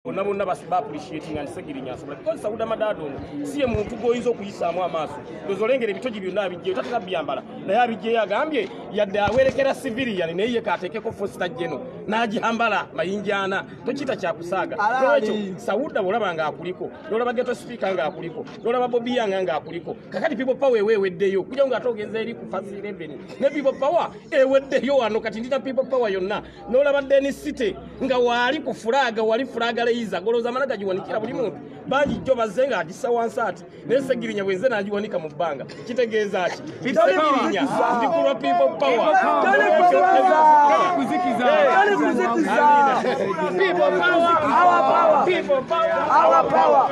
bonna bonna appreciating and Segirinya asobola because Sauda Madado siye muntu goyinza okuyisaamu amaaso dozolengera ebitogi byonna abijje tataka byambala naye abijje yagambye yadde awerekera civilian naye ye katekeko foster general n'agihambala mayinjana tokita kya kusaaga lwekyo Sauda bolaba nga akuliko lolaba geto speaker nga akuliko lolaba Bobby Yang nga akuliko kakati people power eweddeyo kujja nga atogenza eri ku fast 11 ne people power eweddeyo wano kati ndita people power yonna nolaba Dennis City nga wali ku fulaga wali fulaga leiza goloza managa jiwanikira buli muntu banji jjo bazenga agisa wansati ne Segirinya bwenze najiwanika mu bbanga kitegeeza ki Segirinya ndikulwa people power people power our power people power our power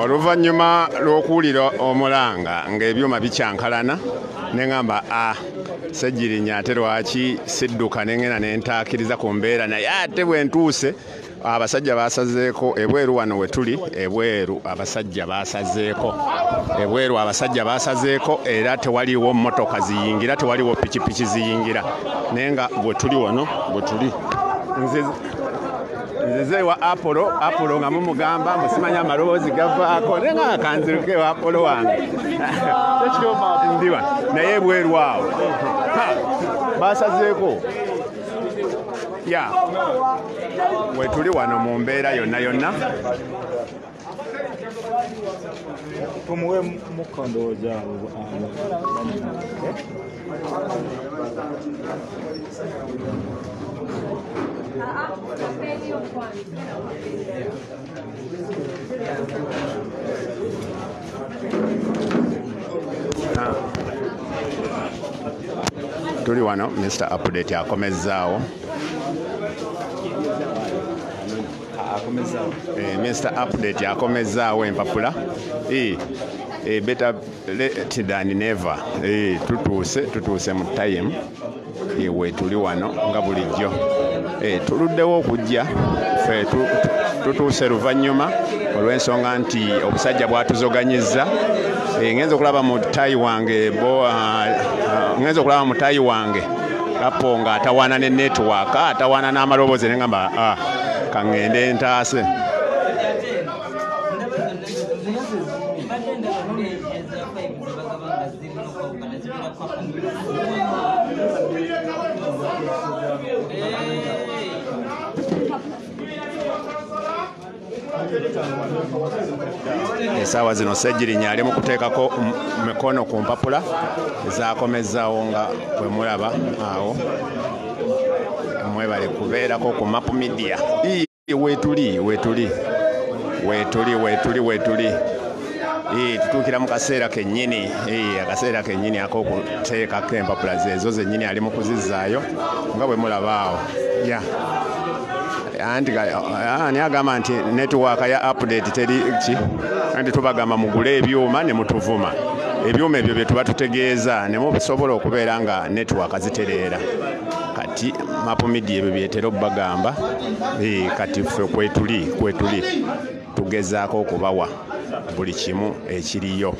oluvannyuma lw'okuwulira omulanga ng'ebyuma bikyankalana ne ngamba Segirinya ate lwaki sidduka nengena nentaakiriza ku mbeera naye ate bwe ntuuse abasajja basazeeko ebweru wano we tuli ebweru abasajja basazeeko era tewaliwo mmotoka ziyingira tewaliwo pikipiki ziyingira naye nga bwe tuli wano bwe tuli nzize wa Apollo nga mumugamba musimanya amaloboozi gavaako naye nga kanziruke wa Apollo wange ndiwa naye bweru awo basazeeko ya we tuli wano mu mbeera yonna tumuwe mukondo gyabo tuli wano Mr. Update akomezaawo Mr. Update akomezaawo empapula better late than never tutuuse mu time we tuli wano nga bulijjo tuluddewo okujja ffe tutuuse luvannyuma olw'ensonga nti obusajja bwatuzoganyizza ngenza okulaba mu tayi wange Lapo nga atawaana ne network atawaana n'amaloboozi ne ngamba kangende ntaase esaawa zino Segirinya ali mu kuteekako mikono ku mpapula ezaakomezaawo nga bwe mulaba awo mwebale kubeerako ku Map Media weetuli tutuukira mu kaseera kennyini akaseera kennyini ak'okuteekako empapula zeezo zennyini ali mu kuzizzaayo nga bwe mulaba awo ani agamba nti netiwaaka ya Update teri ki anti tubagamba mugule ebyuma ne mutuvuma ebyuma ebyo bye tuba tutegeeza ne mubisobola okubeera nga netiwaaka zitereera kati Map Media ebyo byetera obbagamba kati ffe kwetuli tugezaako okubawa buli kimu ekiriyo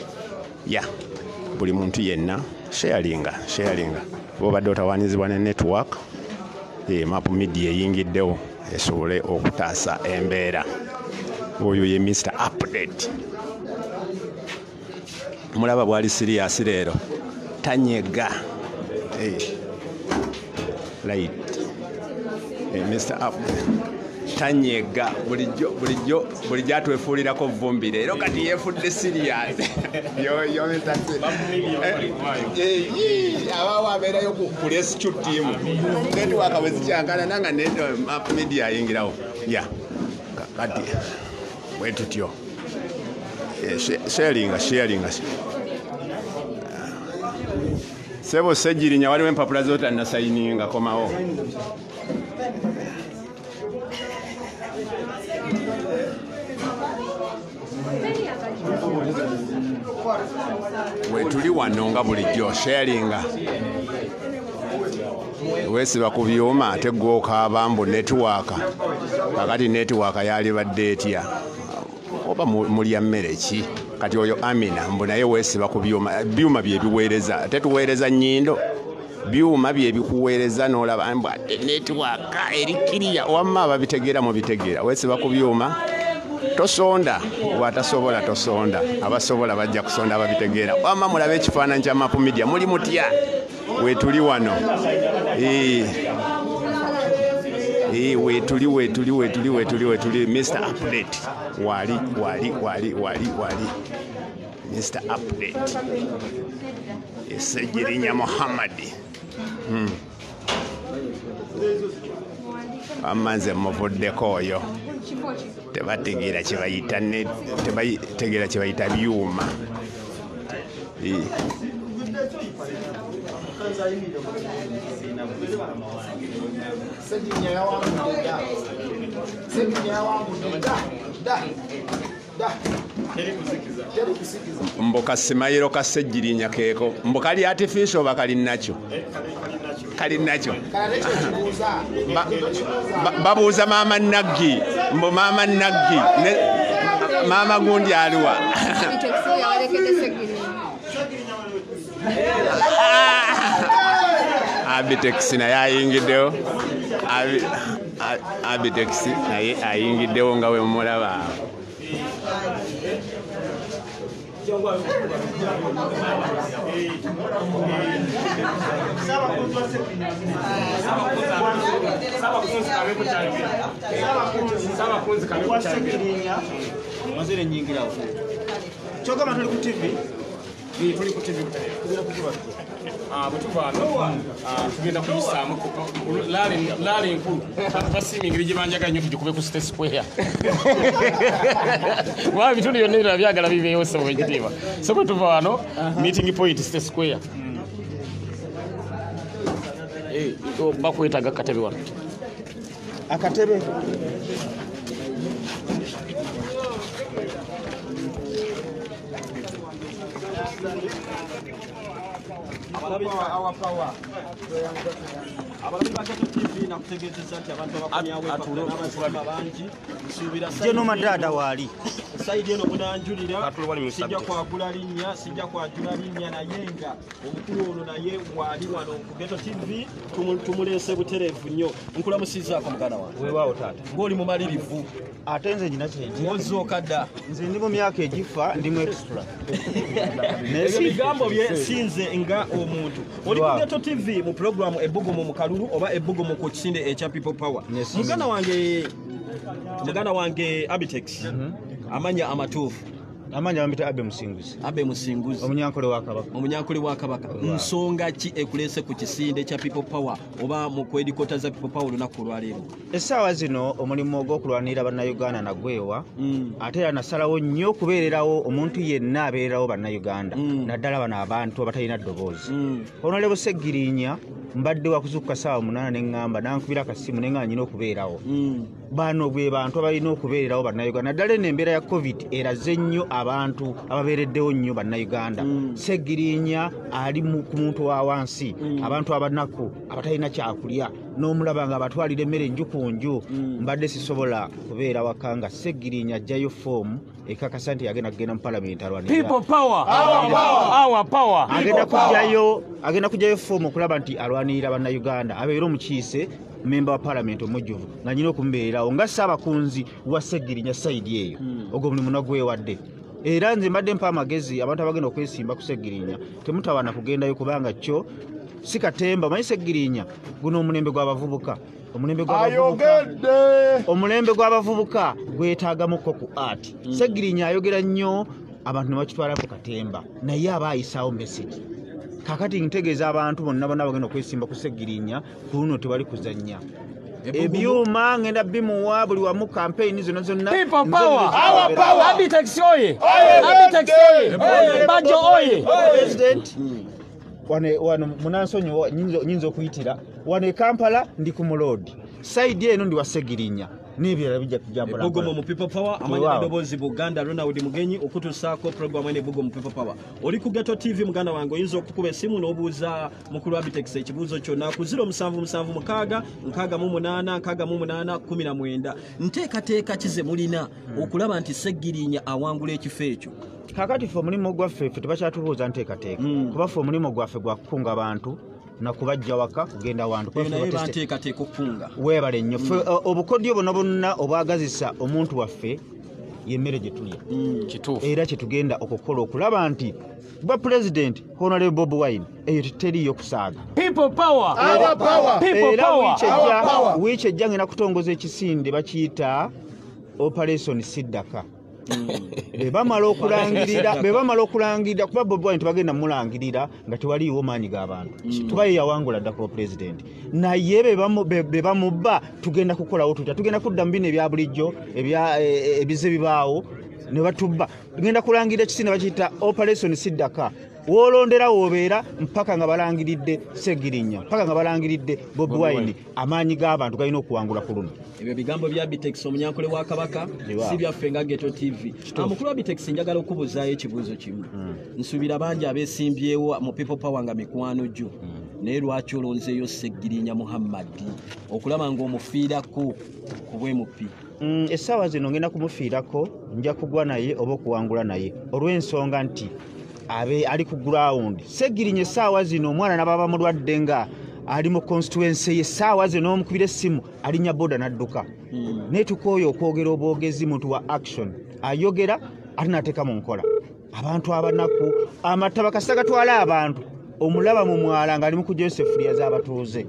buli muntu yenna sharinga bw'obadde otawaanyizibwa ne network Map Media eyingiddewo esobole okutaasa embeera oyo ye Mr. Update mulaba bwali serious leero tanyega right Mr. Update tanyega bulijjo atwefuulirako vumbi leero kati yeefudde serious abawo abeerayo ku rescue team network bwe zikyankana nanga Map Media ayingirawo kati bwe tutyo sharinga sebo Segirinya waliwo empapula z'otannasayininga komawo we tuli wano nga bulijjo sharinga weesiba ku byuma ate gw'okaaba mbu netiwaaka kakati netiwaaka yalibadde etya oba mulya mmere ki kati oyo Amina mbu naye weesiba ku byuma bye biweereza ate tuweereza nnyindo byuma bye bikuweereza n'olaba netiwaaka erikiriya wamma babitegeera mu bitegeera weesiba ku byuma tosonda bw'atasobola tosonda abasobola bajja kusonda ababitegeera wamma mulabe ekifaananyi kya Map Media muli mutya weetuli wano weetuli Mr. Update wali Mr. Update Sejjirinya Muhammad amanze muvuddeko oyo tebategeera kyebayita byuma mboka simayiro ka Sejjirinya keeko mbokali artificial bakali nakyo babuuza maama Naggi mbo maama Naggi maama gundi aliwa Abitex naye ayingiddewo Abitex naye ayingiddewo nga we mumulaba tugenda kuyisaamu laali enkulu basimingira gye banjagala nnyo tugikube ku State Square kuba ebitundu byonna ebirala byagala bibeewo sebo ekitiibwa so bwe tuva wano meeting point State Square bakwetaaga akatebe wano akatebe Jeno madada wali saidi eno munanjulira sijja kwagula linnya sijja kwajula linnya nayenga omukulu ono naye wali wano ku Ghetto TV tumulese buterevu nnyo nkulamusizaako muganda wange weewaawo taata ng'oli mumalirivu ate nze njina kyenji ozooka dda nze ndi mu myaka egifa ndi mu extra ebyo bigambo bye sinze nga omuntu oli ku Ghetto TV mu programu ebbugumu mu kalulu oba ebbugumu ku kisinde ekya People Power muganda wange Abitex amanya amatuufu amanya bambita Abe Musinguzi omunyankole wa Kabaka nsonga ki ekulese ku kisinde kya People Power oba mu kwedikota za People Power lunaku lwaleero essaawa zino omulimu ogw'okulwanirira bannayuganda nagwewa ate era nasalawo nnyo okubeererawo omuntu yenna abeererawo bannayuganda naddala bano abantu abatalina ddoboozi Honorable Sejjirinya mbadde wakuzuukuka ssaawa 8 neŋŋamba nankubira akasimu ne nga nyina okubeerawo bano bwe bantu abalina okubeererawo bannayuganda naddala eno embeera ya COVID eraze nnyo abantu ababeereddewo nnyo bannayuganda Sejjirinya ali ku muntu wa wansi abantu abanaku abatalina kyakulya n'omulaba nga abatwalira emmere enju ku nju mbadde sisobola kubeera waka nga Sejjirinya ajjayo foomu ekakasa nti agenda kugenda mu Parliament alwanirira People Power our power agenda kujjayo foomu okulaba nti alwanirira bannayuganda abeere omukiise member wa Parliament omujjuvu nga nyina okumubeererawo nga Ssaabakunzi wa Sejjirinya saidi eyo ogwo mulimu nagwewadde era nze mbadde mpa amagezi abantu abagenda okwesimba ku Sejjirinya temutawana kugendayo kubanga kyo si katemba omanyi Sejjirinya guno omulembe gw'abavubuka omulembe gw'abavubuka gwetaagamuko ku art Sejjirinya ayogera nnyo abantu ne bakitwalako katemba naye aba ayisaawo message kakati ntegeeza abantu bonna bagenda okwesimba ku Sejjirinya ku luno tebali kuzannya ebyuma ngenda bimuwa buli wamu campaign zonna People Power our power Abitex oye Bajo oye president wano munansonyi nyinza okuyitira wano e Kampala ndi ku Mulodi side eno ndi wa Sejjirinya n'ebirala bijja kujambula Ebbugumu mu People Power amanya eddoboozi Buganda Ronald Mugenyi okutuusaako programu ene Ebbugumu mu People Power oli ku Ghetto TV muganda wange oyinza okukuba essimu n'obuuza mukulu Abitex ekibuuzo kyonna ku 0776 nteekateeka kize mulina okulaba nti Sejjirinya awangula ekifo ekyo kakati ffe omulimu gwaffe ffe tebakyatubuuza nteekateeka kuba ffe omulimu gwaffe gwa kukunga abantu nakubajja waka kugenda wantu naye banteekateeka okukunga weebale nnyo obukodyo bonna bonna obwagazisa omuntu waffe yemmere gye tulya era kyetugenda okukola okulaba nti bwa pulezidenti Honorable Bob Wine eyo teriyo kusaaga wiiki ejja ngenda kutongoza ekisinde bakiyita Operation Siddaka bebamala okulangirira kuba Bob Wine tebagenda mulangirira nga tewaliiwo maanyi g'abantu tubaye yawangula ddaka wa pulezidenti naye bebamubba tugenda kukolawo tutya tugenda kudda mu bino ebya bulijjo ebize bibaawo ne batubba tugenda kulangirira ekisinde bakiyita Operation Siddaka woolondera woobeera mpaka nga balangiridde Segirinnya mpaka nga balangiridde Bob Wine amaanyi g'abantu galina okuwangula ku luno ebyo bigambo bya Bitex omunyankole wa Kabaka si byaffe nga Ghetto TV amukulu wa Bitex njagala okubuzaayo ekibuuzo kimu nsuubira bangi abeesimbyewo mu People Power nga mikwano gyo naye lwaki olonzeeyo Segirinnya Muhammad okulaba ng'omufiirako ku bwemupi essaawa zino ngenda kumufiirako nja kugwa naye oba okuwangula naye olw'ensonga nti ali ku ground Segirinnya essaawa zino omwana nababa mulwadde nga ali mu constituency ye essaawa zino omukubira essimu alinnya boda n'adduka naye tukooye okwogera obwogezi muntu wa action ayogera ate n'ateeka mu nkola abantu abanaku amataba kasita gatwala abantu omulaba mu mwala ng'ali mu kujja Joseph z'abatuuze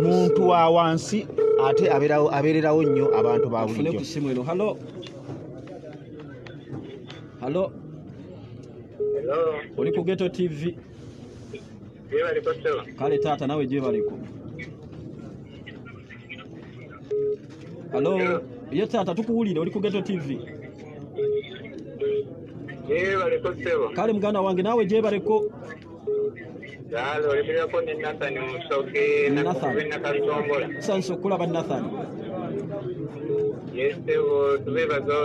muntu wa wansi ate abeererawo nnyo abantu ba bulijjo. Halo oli ku Ghetto TV kale taata nawe gye baliko halo ye taata tukuwulire oli ku Ghetto TV kale muganda wange nawe gye baliko sanso kulaba Nathan Yestevo tubebaza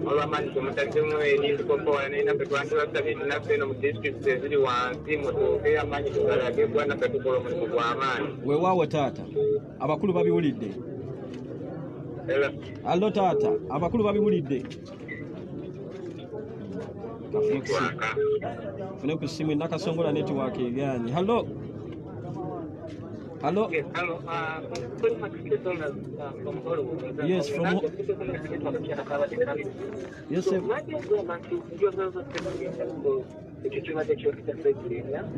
olw'amaanyi tomutaddemu eri Popowa naye naffe twandibasabye naffe eno mu disitulikiti eziri wansi mutuuke amaanyi tugalage kuba naffe tukola omulimu gw'amaanyi. Weewaawo taata abakulu babiwulidde. Allo taata abakulu babiwulidde. Fune ku simu Nakasongola netiwaaka egaanye. Hallo. Hello? Yes, hello. Yes, from yes, sir.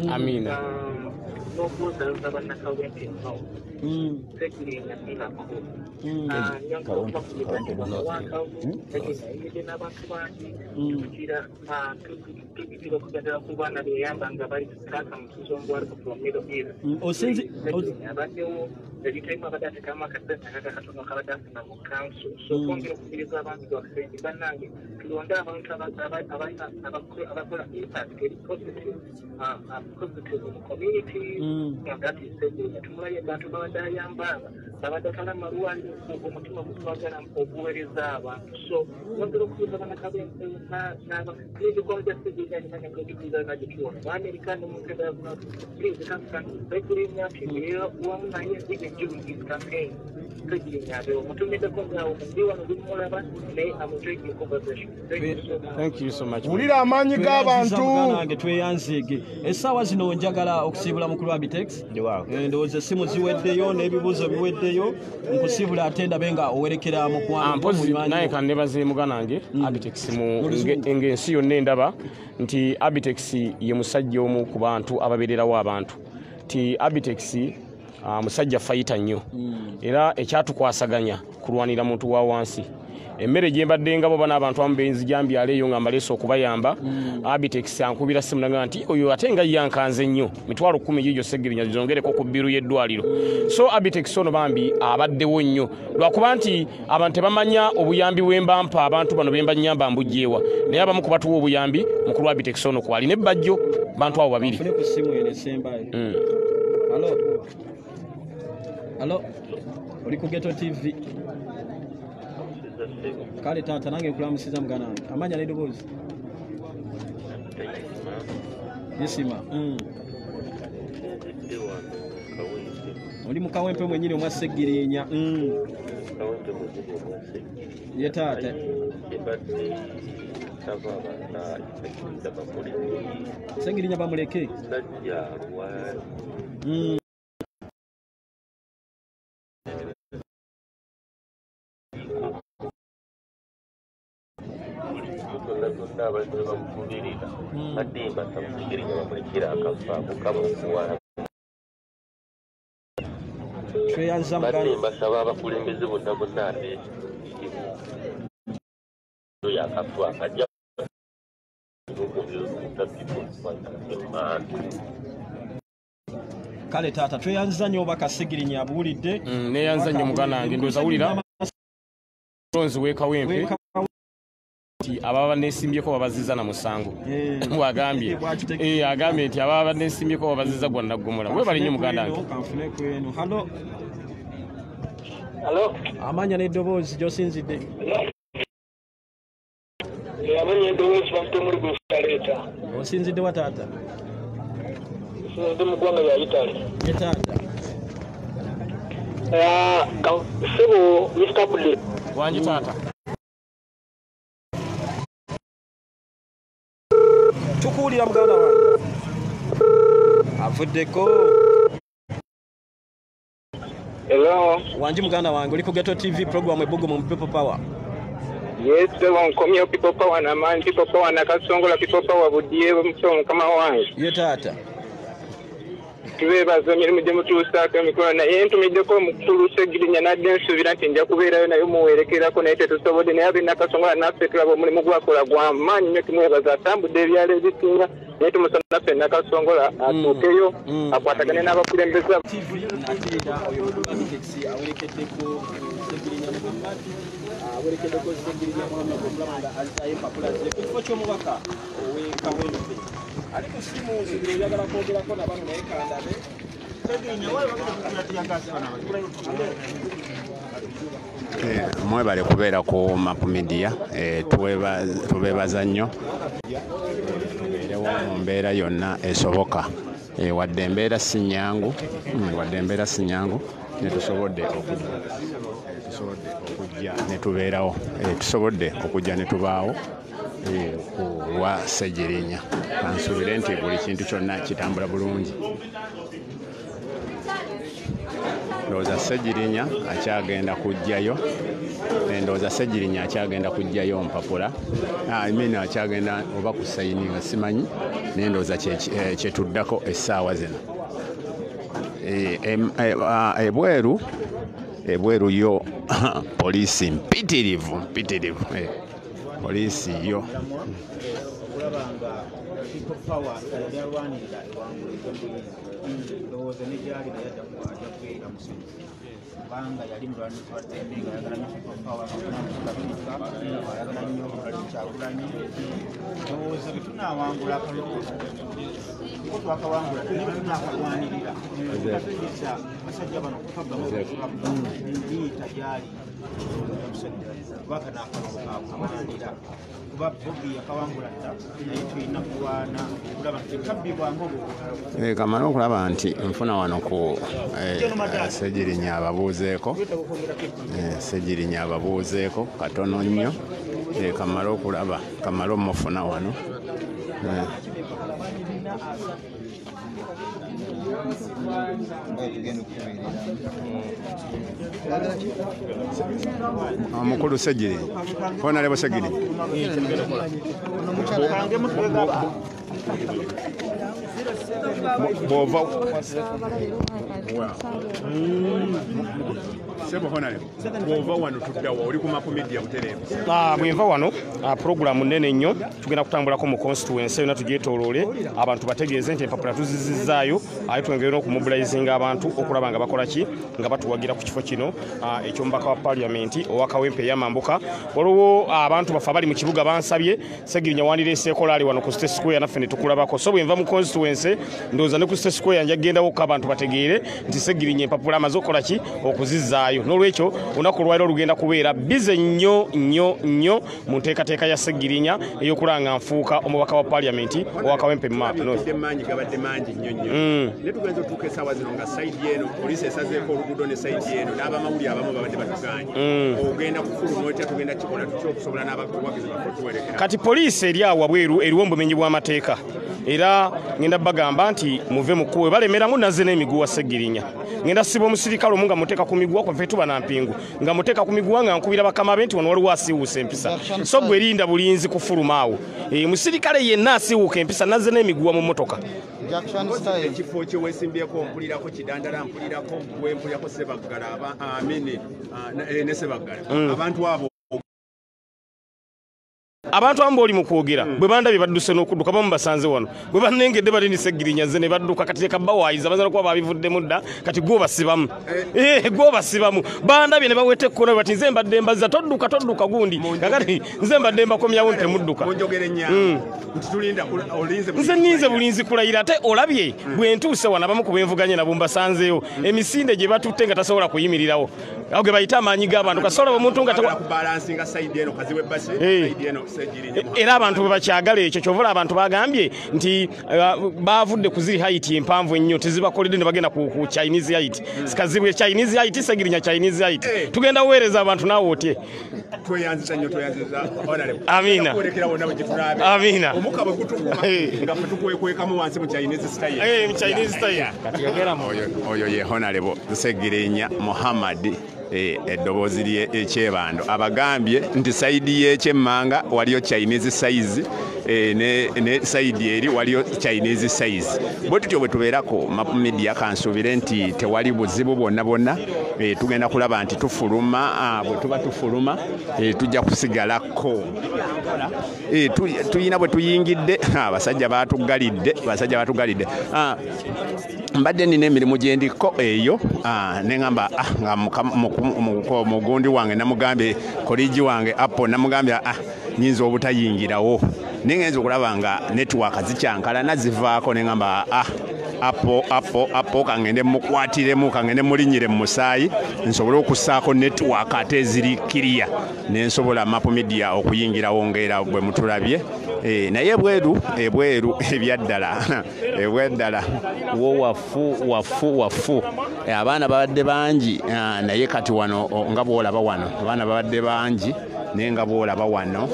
Amina. Everytime abadde kama kasenta katono kabadafuna mu council so kwongera okubiriza abantu bakusenyi bannange tulonde abantu abakola impact eri positive mu community that is Segirinnya tumulaye abantu babadde ayamba babadde kala malwaliro omutima gutwagala okuweereza abantu so wongera okubuuza bannakabense n'ebikola bya Segirinnya nimanya ng'ebikuuza nagye tuwona baamerikani mukeda yavuna please kansan Segirinnya kibeera wamu naye during his campaign. Thank you so much. Ulira amanyi g'abantu tweyanzige essaawa zino njagala okusiibula mukulu wa Bitex ndowooza essimu ziweddeyo n'ebibuuzo biweddeyo nkusiibula ate ndabe nga owerekera mu kuwangula naye kannebaze muganange Abitex ng'ensi yonna endaba nti Abitex ye musajja omu ku bantu ababeererawo abantu ti Abitex musajja fayita nnyo era ekyatukwasaganya kulwanira muntu wa wansi emmere gye mbadde ngabo bana abantu amubenzi gyambyala eyo nga mbaleese okubayamba Abitex ankubira simu nanga nti oyo ate nga yankanze nnyo mitwalo 10 yiyo Segirinnya zongereko ku bbiru y'eddwaliro so Abitex ono bambi abaddewo nnyo lwakuba nti abantu tebamanya obuyambi bwembampa abantu bano bemba nnyamba mbujjeewa naye abamu kubatuwa obuyambi mukulu wa Abitex ono kwali nebbajjo bantu abo babiri. Hello, oli ku Ghetto TV. Kale taata nange nkulamusiza mugana wange. Amanya n'eddoboozi. Yesima. Oli mu Kawempe mwennyini omwa Segirinnya. Ye taata. Segirinnya bamuleke. bonna abadde bamukubirira badimba samusigirinya bamulikira akafa kukamukuwala badimba saba abakulembeze bonna bonna ate yakafa akajja kale taata tweyanziza nnyo oba Kasigirinya abuulidde neyanziza nnyo muganda wange ndowooza wulira tonzi w'ekawempe nti ababa baneesimbyeko babaziza na musango bwagambye agambye nti ababa baneesimbyeko babaziza gwa naggomola webali nnyo muganda wange halo amanya n'eddoboozi gy'osinzidde amanya eddoboozi bafite muri gusaleeta osinzidde wa taata sinzidde mu ggwanga lya Italy ye taata sebo Mr. Bude wangi taata tukuwulira muganda wange avuddeko hello wangi muganda wange oli ku Ghetto TV program ebbugumu mu People Power. Yes, nkomyewo People Power n'amaanyi People Power nakasongola People Power buddiye muso mukama wange ye taata tubeebaza emirimu gye mutuusaako emikolo naye ntumiddeko omukulu Segirinya nadde nsuubira nti nja kubeerayo naye muwerekerako naye tetusobodde naye abe nakasongola naffe tulaba omulimu gwakola gwa maanyi nnyo tumwebaza atambudde ebyalo ebisinga naye tumusaba naffe nakasongola atuukeyo akwatagane n'abakulembeze awerekeddeko Segirinya Muhammad Okulanga azitayo empapula ze ku kifo ky'omubaka ow'ekawempe ali ku simu nzigiro oyagala kwogerako nabano naye kandabe mwebale kubeera ku Map Media tubeebaza nnyo tubeerewo mu mbeera yonna esoboka wadde embeera si nnyangu netusobodde okujja netubeerawo tusobodde okujja netubaawo ku lwa Segirinya kansuubire nti buli kintu kyonna kitambula bulungi ndowooza Segirinya akyagenda kujjayo ndowooza Segirinya akyagenda kujjayo mpapula imina akyagenda oba ku sayininga simanyi naye ndowooza kyetuddako essaawa zino ebweru yo poliisi mpitirivu poliisi yo People Power yalwanirira ewangu ndowooza ne gyali naye ajja kubeera musomi kubanga yali mulwanitwadde nga ayagala nnyo People Power ayagala nnyo Kyagulanyi ndowooza bwe tunaawangula akalulu ko twakawangula tunaakalwanirira tukatuyisa basajja bano okufagamaliita gyali kubaka n'akalulu kakuwanira kuba Bobi yakawangula dda naye tulina kulwana okulaba nti tekabbibwangu kamala okulaba nti nfuna wano ku Segirinya ababuuzeeko katono nnyo kamala okulaba kamala omufuna wano omukulu Segirinya honalebo Segirinya bw'ova wano tuddawa oli ku Map Media butereevu bwenva wano puroguramu nnene nnyo tugenda kutambulako mu constituency yonna tugyetooloole abantu bategeeze nti empapula tuzizizaayo aye twongere n'okumubilizinga abantu okulaba nga bakola ki nga batuwagira ku kifo kino eky'omubaka wa paliamenti owa Kawempe ey'Amambuka waliwo abantu baffe abali mu kibuga bansabye Segirinya wandireeseeko laali wano ku State Square naffe ne tukulabako so bwenva mu constituency ndowooza ne ku State Square nja kugendawokko abantu bategeere nti Segirinya empapula amaze okukola ki okuzizaayo n'olwekyo olunaku olwaliro olugenda kubeera bize nnyo mu nteekateeka ya Segirinya ey'okulanga nfuuka omubaka wa paliamenti owa Kawempe maanyi gabadde mangi nnyo ne tugenza otuuka essaawa zino nga sayidi eno poliisi esazeeko oluguudo ne sayidi eno n'abamawulire abamu babadde batuganye ogenda kufuluma otya tugenda kikola tutya okusobola n'abawagizi baffe tuwerekera kati poliisi eri awo wabweru eriwo obumenyi bw'amateeka era ngenda bagamba nti muve mukuwe balemeramu nazze n'emiguwa Segirinya ngenda siba omusirikale omu nga muteeka ku miguwa kwa fetuba na mpingu nga muteeka ku miguwa nga nkubira bakama be nti wano waliwo asiwuusa empisa so gwe erinda bulinzi kufuluma awo musirikale yenna asiwuuka empisa nazze n'emiguwa mu motoka ekifo kye weesimbyeko mpulirako kidandala mpulirako gwe mpulirako Sebaggala ne Sebaggala abantu abo abantu amu boli mu kwogera bwe bandabye badduse n'okudduka bamu basanze wano bwe bannengedde bali ni Segirinya nze ne badduka kati leka bawaayiza bazala kuba babivuddemu dda kati gwe obasibamu gwe obasibamu bandabye ne baweta ekkono bati nze mbadde mbazza todduka gundi kakati nze mbadde mbakomyawo ntemudduka nze ninze bulinzi kulayira ate olabye bwe ntuuse wano abamu ku benvuganye nabo mbasanzeewo emisinde gye batutte nga tasobola kuyimirirawo awo ge bayita amaanyi g'abantu kasobola omuntu nga era abantu bwe bakyagala ekyo kyovula abantu bagambye nti bavudde ku ziri hayiti empanvu ennyo tezibakoledde ne bagenda ku Chinese hayiti sikazibwe Chinese hayiti Segirinya Chinese hayiti tugenda kuweereza abantu naawe otye tweyanziza nnyo honorable amina amina omuka bwe gutukuma nga tukwekamu wansi mu Chinese style mu Chinese style oyo ye honorable Segirinya Muhammad eddoboozi lye ekyebando abagambye nti sayidi y'ekyemmanga waliyo Chinese size ne sayidi eri waliyo Chinese size bwe tutyo bwe tubeerako Map Media kansuubire nti tewali buzibu bwonna tugenda kulaba nti tufuluma bwe tuba tufuluma tujja kusigalako tuyina bwe tuyingidde abasajja batuggalidde mbadde nina emirimu gye ndiko eyo ne ngamba nga mugundi wange namugambye koligi wange Apple namugambye nyinza obutayingirawo nengenza okulaba nga network zikyankala nazivaako ne ngamba Apple kangende mukwatiremu kangende mulinyire mu musaayi nsobole okussaako network ate eziri kiriya nensobola Map Media okuyingirawo ngaera bwe mutulabye naye ebweru ebyaddala wo wafu abaana babadde bangi naye kati wano nga bwolaba wano abaana babadde bangi naye nga bwolaba wano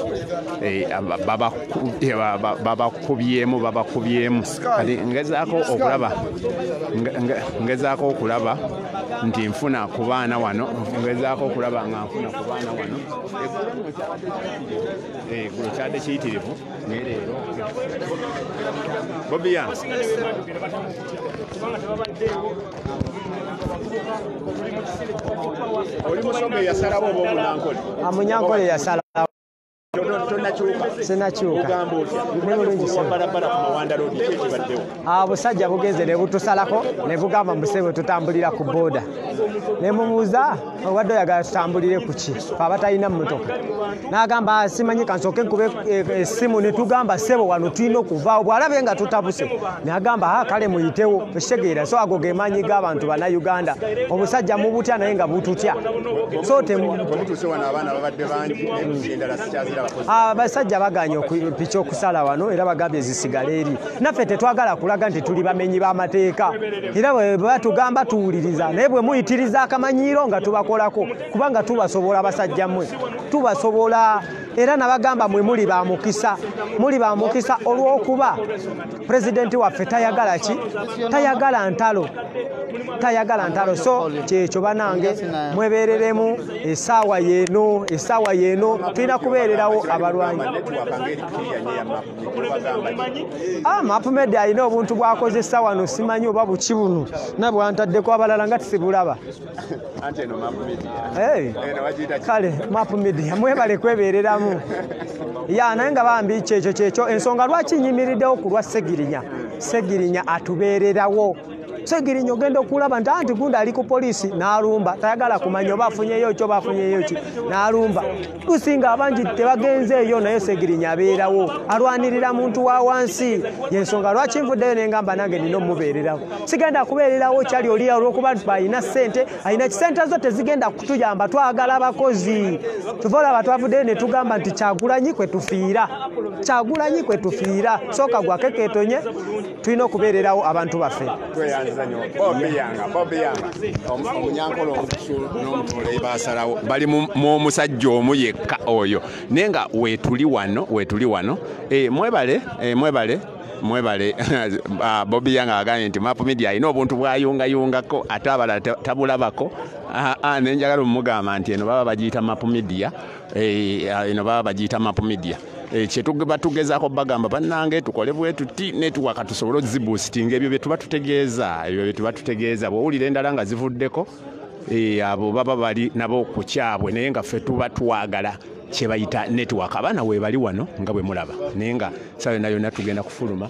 babakubyemu kati ngezaako okulaba nti nfuna ku baana wano gulo kyadde kiyitirivu naye leero Bobiyan oli musombe yasalawo oba omunyankole Munyankole yasalawo Sinakyuka abusajja bugenze ne butusalako ne bugamba mbusebe tutambulira ku boda ne mumuuza obadde oyagala tutambulire ku ki abatalina mmotoka n'agamba simanyi kansooke nkube essimu ne tugamba ssebo wano tulina okuvaawo bw'alabye nga tutabuse n'agamba kale muyitewo ekitegeera so ago ge maanyi g'abantu bannayuganda obusajja mubutya naye nga bututya so abasajja baganye piki okusala wano era bagambye zisigale eri naffe tetwagala kulaga nti tuli bamenyi b'amateeka era bwe batugamba tuwuliriza naye bwe muyitiriza akamanyiiro nga tubakolako kubanga tubasobola abasajja mmwe tubasobola era nabagamba mwe muli ba mukisa olw'okuba pulezidenti waffe tayagala ki tayagala ntalo so kyekyo banange mwebereremu essaawa yeeno tulina kubeererawo abalwanyi Map Media alina obuntu bwakozesa wano simanyi oba buki buno nabwantaddeko abalala nga tisibulaba kale Map Media mwebale kwebereramu naye nga bambi kyekyo ensonga lwaki nyimiriddewo ku lwa Segirinya atubeererawo Segirinya ogenda okulaba nti anti gundi ali ku poliisi n'alumba tayagala kumanya oba afunyeyo ki n'alumba tusinga abangi tebagenze eyo naye Segirinya abeerawo alwanirira muntu wa wansi yensonga lwaki nvuddeyo nengamba nange nina omubeererawo sigenda kubeererawo kyali oli olw'okuba alina ssente alina kisente zo tezigenda kutuyamba twagala abakozi tuva olaba twavuddeyo ne tugamba nti Kyagulanyi kwe tufiira sooka gwake keetonye tulina okubeererawo abantu baffe omunyankole n'omutule basalawo bali mu musajja omu yekka oyo naye nga weetuli wano mwebale mwebale Bobby Yang agambye nti Map Media alina obuntu bwayungayungako ate abalala tabulabako. Nenjagala omugamba nti eno baba bagiyita Map Media, eno baba bagiyita Map Media. Kyetuba tugezaako bagamba bannange tukole bwe tuti network tusobole oziboostinga ebyo bye tuba tutegeeza bw'owulira endala nga zivuddeko abo baba bali nabo ku kyabwe naye nga ffe tuba twagala kye bayita network. Abaana we bali wano nga bwe mulaba naye nga saa yonna yonna tugenda kufuluma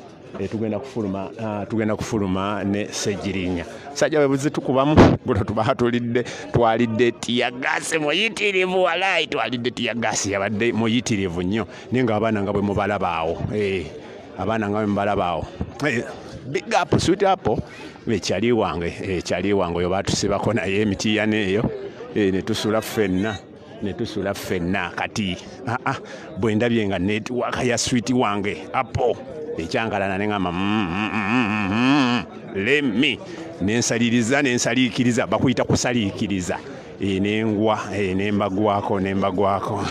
ne Ssegirinya. Sajja we buzi tukubamu guno tuba twalidde tiyagase muyitirivu walai twalidde tiyagase yabadde muyitirivu nnyo naye nga abaana nga bwe mubalabaawo big up sweet up ekyali wange oyo batusibako naye emitiya neeyo ne tusula ffenna kati bwe ndabye nga network ya sweet wange apo ekyangalana neŋama lemmi nensaliikiriza bakuyita kusaliikiriza nengwa nembagwako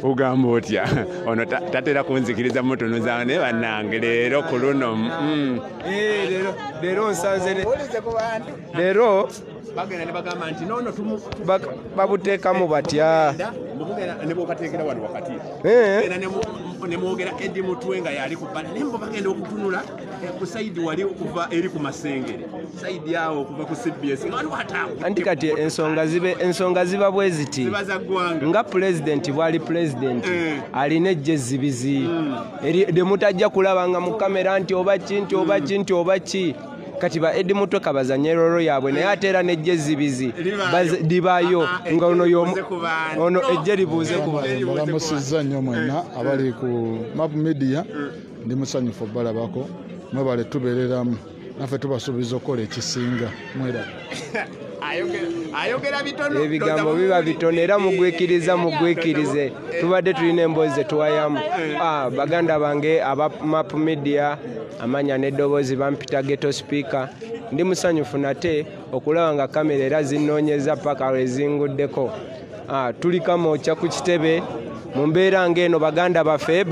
ugamba otya ono tatera kunzikiriza mutunuza ne bannange leero ku luno leero nsanze leero bagenda ne bagamba nti nono babuteekamu batya ne bwokateekera wano wakati ne mwogera Eddie Mutwe nga yali ku bbala naye bagenda okutunula ku sayidi wali okuva eri ku Masengere sayidi awo okuva ku CBS nga waliwo atangu anti kati ensonga ziba bwe ziti nga pulezidenti bwali pulezidenti alina ejjezibizi de mutajja kulabanga mu kamera nti oba ki kati ba Eddie Mutwe kabazanye rolo yaabwe naye ate era n'ejjezibizi dibayo nga ono ejje libuuze ku balamusizza nnyo mwena abali ku Map Media ndi musanyufu balabako mwebale tubeereramu naffe tubasuubiza okukola ekisinga mwera ayogera bitono ebigambo biba bitono era mugwikirize tubadde tulina emboozi zetuwayamu baganda bange aba Map Media amanya n'eddoboozi bampita ghetto speaker ndi musanyufu nate okulaba nga kamera era zinoonyeza paka lwezinguddeko tuli kamooca ku kitebe mu mbeera ng'eno baganda baffe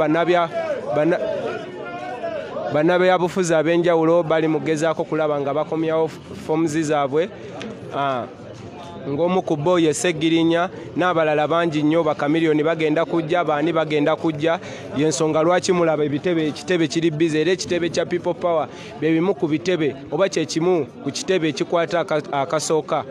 bannabyabufuzi ab'enjawulo bali mugezaako kulaba nga bakomyawo fomuzi zaabwe ng'omu ku bo ye Ssegirinya n'abalala bangi nnyo bakamiliyoni bagenda kujja baani bagenda kujja yensonga lwaki mulaba ekitebe kiri bize era ekitebe kya People Power bye bimu ku bitebe oba kyekimu ku kitebe ekikwata akasooka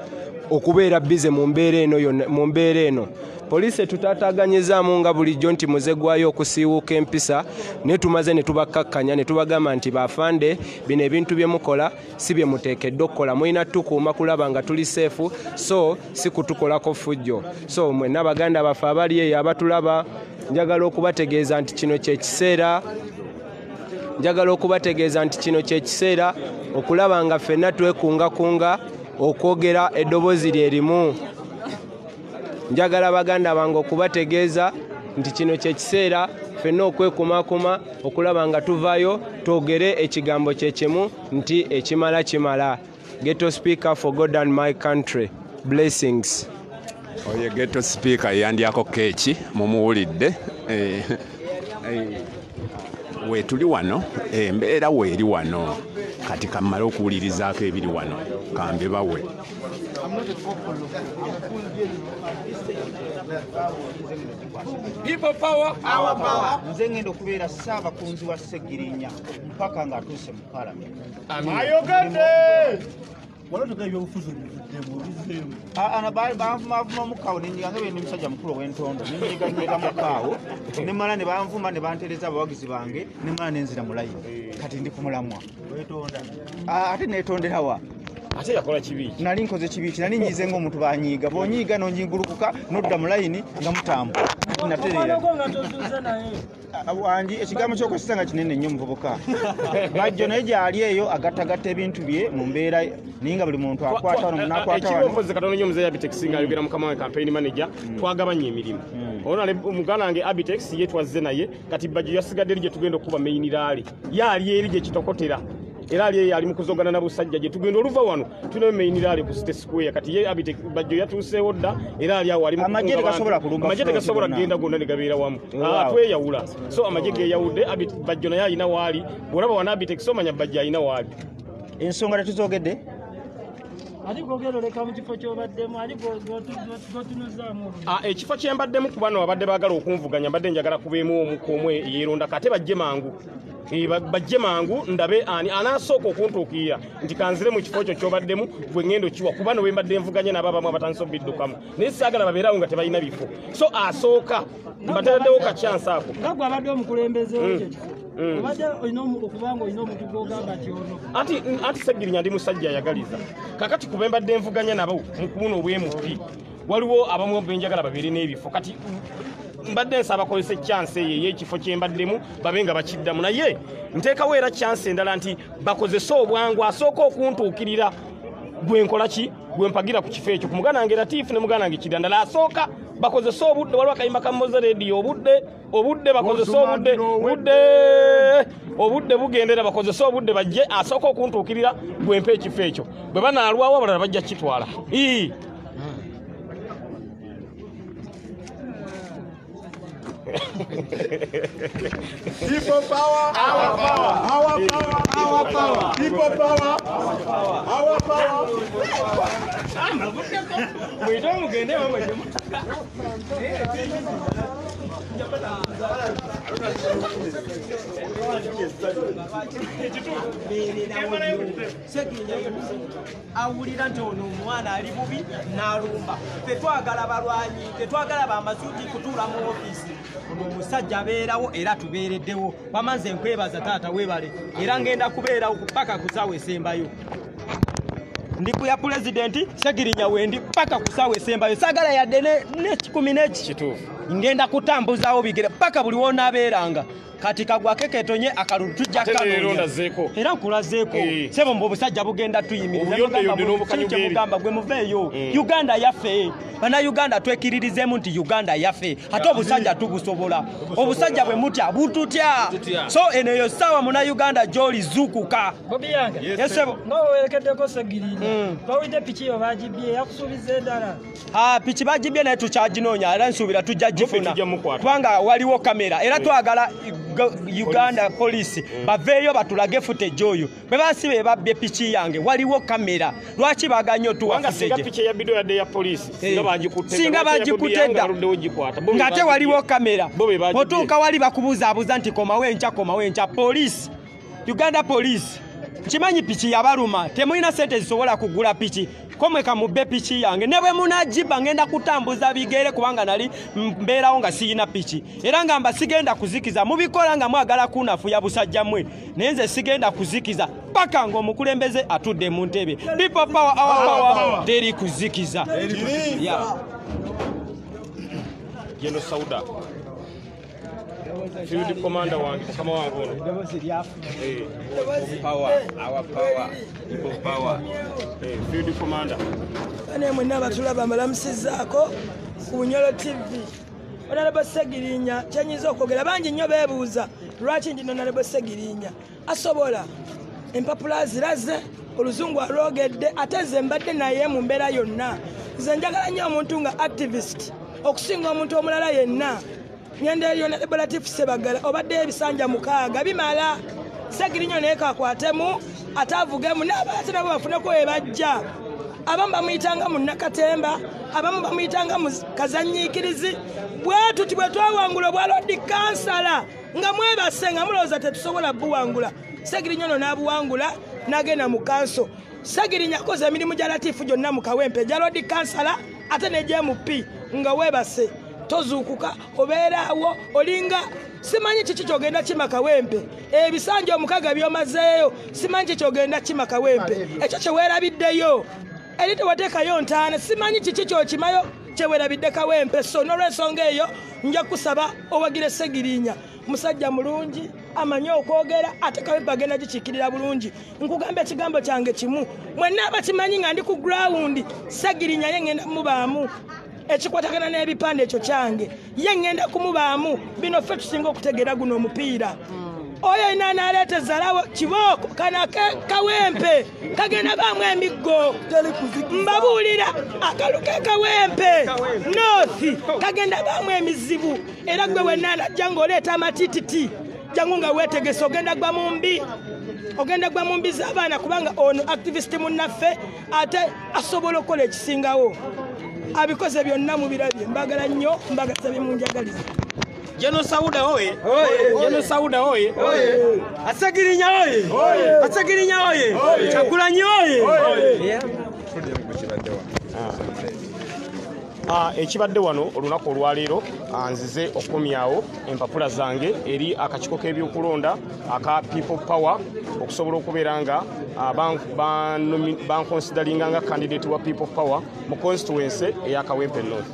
okubeera bize mu mbeera eno poliisi tutataaganyizaamu nga bulijjo nti muze gwayo okusiiwuuka empisa naye tumaze ne tubakkakkanya ne tubagamba nti bafande bino ebintu bye mukola si bye muteekeddwa okukola mulina tukuuma kulaba nga tuli seefu so si kutukolako fujjo so mwenna baganda baffe abali eyo abatulaba njagala okubategeeza nti kino kyekiseera okulaba nga ffenna twekungakunga okwogera eddoboozi lye limu njagala baganda bange okubategeeza nti kino kyekiseera ffenna okwekumakuma okulaba nga tuvaayo twogere ekigambo kyekimu nti ekimala Ghetto Speaker for God and my country. Blessings. Oye Ghetto Speaker yandyako keeki mumuwulidde weetuli wano embeera weeri wano kati kammala okuwulirizaako ebiri wano kambe bawe People Power, our power. Nze ngenda okubeera ssaabakunzi wa Ssegirinya mpaka ng'atuuse mu Parliament. Ayogedde! banvuma mukaawo nenyiga nga bendi musajja mukulu ow'entondo nenyiganyiga mukaawo nemala ne banvuma ne bantereza abawagizi bange nemala nenzira mu layini kati ndi ku mulamwa ate netonderawa ate yakola kibi nali nkoze kibi nali nyize ng'omuntu banyiiga bonyiiga nonyingulukuka nodda mu layini nga mutambula natereera wangi ekigambo ky'okwesiza nga kinene nnyo muvubuka bajjo naye gyali eyo agattagatta ebintu bye mu mbeera naye nga buli muntu akwata wano munakwata wano ekibofozi katono nnyo muzeeyi Abitex nga ayogera mukama we campaign manager twagabanya emirimu ono muganda wange Abitex ye twazze naye kati bajjo yasigadde eri gye tugenda okuba main rally yali eri gye kitokotera era ali ali mukuzogana na busajja je tugenda oluva wano tuna mainira ali ku State Square kati ye Abite bajjo yatuseewo dda era ali awo ali amajje gasobola kulumba amajje gasobola genda gonna ne gabeera wamu tweyawula so amajje geyawudde Abite bajjo naye alina waali olaba wana Abite kisomanya bajjo alina waali ensonga tetuzogedde ekifo kyembaddemu ku bano abadde baagala okunvuganya mbadde njagala kubeemu omukoomwe yeeronda kate bajje mangu bajje mangu ndabe ani anasooka okuntuukirira nti kanzire mu kifo kyo kyobaddemu gwe ngendo kiwa kuba no wembadde nvuganye nabo abamu abatandisa obiddukamu naye saagala babeerawo nga tebalina bifo so asooka mbatereddewo kacyansi ako nga gwe abadde omukulembeze wekyo obadde olina okubanga olina omuntu gwogamba nti ono anti Segirinya ndi musajja ayagaliza kakati kuba mbadde nvuganya nabo mu kubuno obwemupi waliwo abamu benjagala babeere n'ebifo kati mbadde nsaba bakozesa chance eyo y'ekifo kyembaddemu babe nga bakiddamu naye nteekawo era chance endala nti bakozesa obwangu asooka okuntuukirira gwe nkola ki gwe mpagira ku kifo ekyo ku mugana wange Latifu ne mugana wange Kidandala asooka bakozesa obudde waliwo akayimba ka Moze Radio obudde bakozesa obudde bugendera bakozesa obudde bajje asooka okuntuukirira gwe mpa ekifo ekyo bwe banaalwawo abalala bajja kitwala People power, our power, our power, our power. People power, our power. We don't get it. awulira nti ono omwana ali bubi n'alumba tetwagala balwanyi tetwagala bamasuuti kutuula mu ofiisi ono omusajja abeerawo era tubeereddewo wamanze nkwebaza taata weebale era ngenda kubeerawo paka kusaawa esembayo ndi kuya pulezidenti Segirinya wendi paka kusaawa esembayo saagala yadde ne kikumi n'eki kituufu ngenda kutambuzaawo bigere paka buli wonaabeeranga kati kagwake ketonye akalulu tujja kanonya era nkulazeeko sebo mbu obusajja bugenda tuyimirizamugamba gwe muveeyo Uganda yaffe bana Uganda twekiririzemu nti Uganda yaffe ate obusajja tubusobola obusajja bwe mutya bututya so eneyo sawa muna Uganda joli zukuka bobi yange yesebo ngowerekeddeko Segirinya bawide piki yo bagibye yakusuubiza endala piki bagibye naye tukyaginoonya era nsuubira tujja gifuna kubanga waliwo kamera era twagala Uganda police baveeyo batulage footage oyo bwe basibe babbye piki yange waliwo kamera lwaki baganyo tuwa singa bagikutte dda ngate waliwo kamera otuuka wali bakubuzaabuza nti komawo enkya police Uganda police kimanyi piki yabaluma temulina sente zisobola kugula piki komweka mubbe piki yange ne bwe munajiba ngenda kutambuza bigere kubanga nali mbeerawo nga siyina piki era nga mba sigenda kuzikiza mubikola nga mwagala kunafuya busajja mwe naye nze sigenda kuzikiza paka ng'omukulembeze atudde mu ntebe people power our power teri kuzikiza Yeno Sauda Field commander wange kama wangu ono power our power people power field commander ane mwenna batulaba mbalamusizaako ku Bunyoro TV Honorable Segirinya kyenyiza okwogera bangi nnyo beebuuza lwaki ndi Honorable Segirinya asobola empapula ziraze oluzungu alwogedde ate nze mbadde naye mu mbeera yonna nze njagala nnyo omuntu nga activist okusinga omuntu omulala yenna nyende yona Honorable Sebagala obadde ebisanja 6 bimala Segirinya naye kakwatemu atavugemu n'abaate nabo bafuneko ebajja abamu bamuyitanga mu Nakatemba abamu bamuyitanga mu Kazanyiikirizi bwetuti bwe twawangula obwa Lord Kansala nga mwebase nga mulowooza tetusobola buwangula Segirinya ono n'abuwangula n'agenda mu kanso Segirinya akoze emirimu gya Latifu gyonna mu Kawempe gya Lord Kansala ate ne JMP nga weebase tozuukuka obeeraawo olinga simanyi kiki kyogenda kima Kawempe ebisanja 6 byomazeeyo simanyi kiki kyogenda kima Kawempe ekyo kyeweerabiddeyo eri tewateekayo ntaana simanyi kiki kyokimayo kyeweerabidde Kawempe so n'olw'ensonga eyo nja kusaba owagire Segirinya musajja mulungi amanyi okwogera ate Kawempe agenda gikiikirira bulungi nkugamba ekigambo kyange kimu mwenna abakimanyi nga ndi ku ground Segirinya ye ngenda mubaamu ekikwatagana n'ebipande ekyo kyange ye ngenda kumubaamu bino ffe tusinga okutegeera guno omupiira oyo ina nalete zalawo kiboko kana kawempe kagenda bamwe emiggo mbabulira akaluke kawempe north kagenda bamwe emizibu era gwe wenana jango leta matititi jangu nga wetegese ogenda gwa mumbi z'abaana kubanga ono activist munnaffe ate asobola okukola ekisingawo abikoze byonna mu birabye mbagala nnyo mbagaza byemunjagaliza Jeno Sauda oye. Jeno Sauda oye. Asagirinya oye. Asagirinya oye. Chakulanyi oye. Ekibadde wano olunaku olwaleero nzize okumyawo empapula zange eri akakiko k'ebyokulonda aka People Power okusobola okubeera nga banconsideringa nga candidate wa People Power mu constituency eya Kawempe North.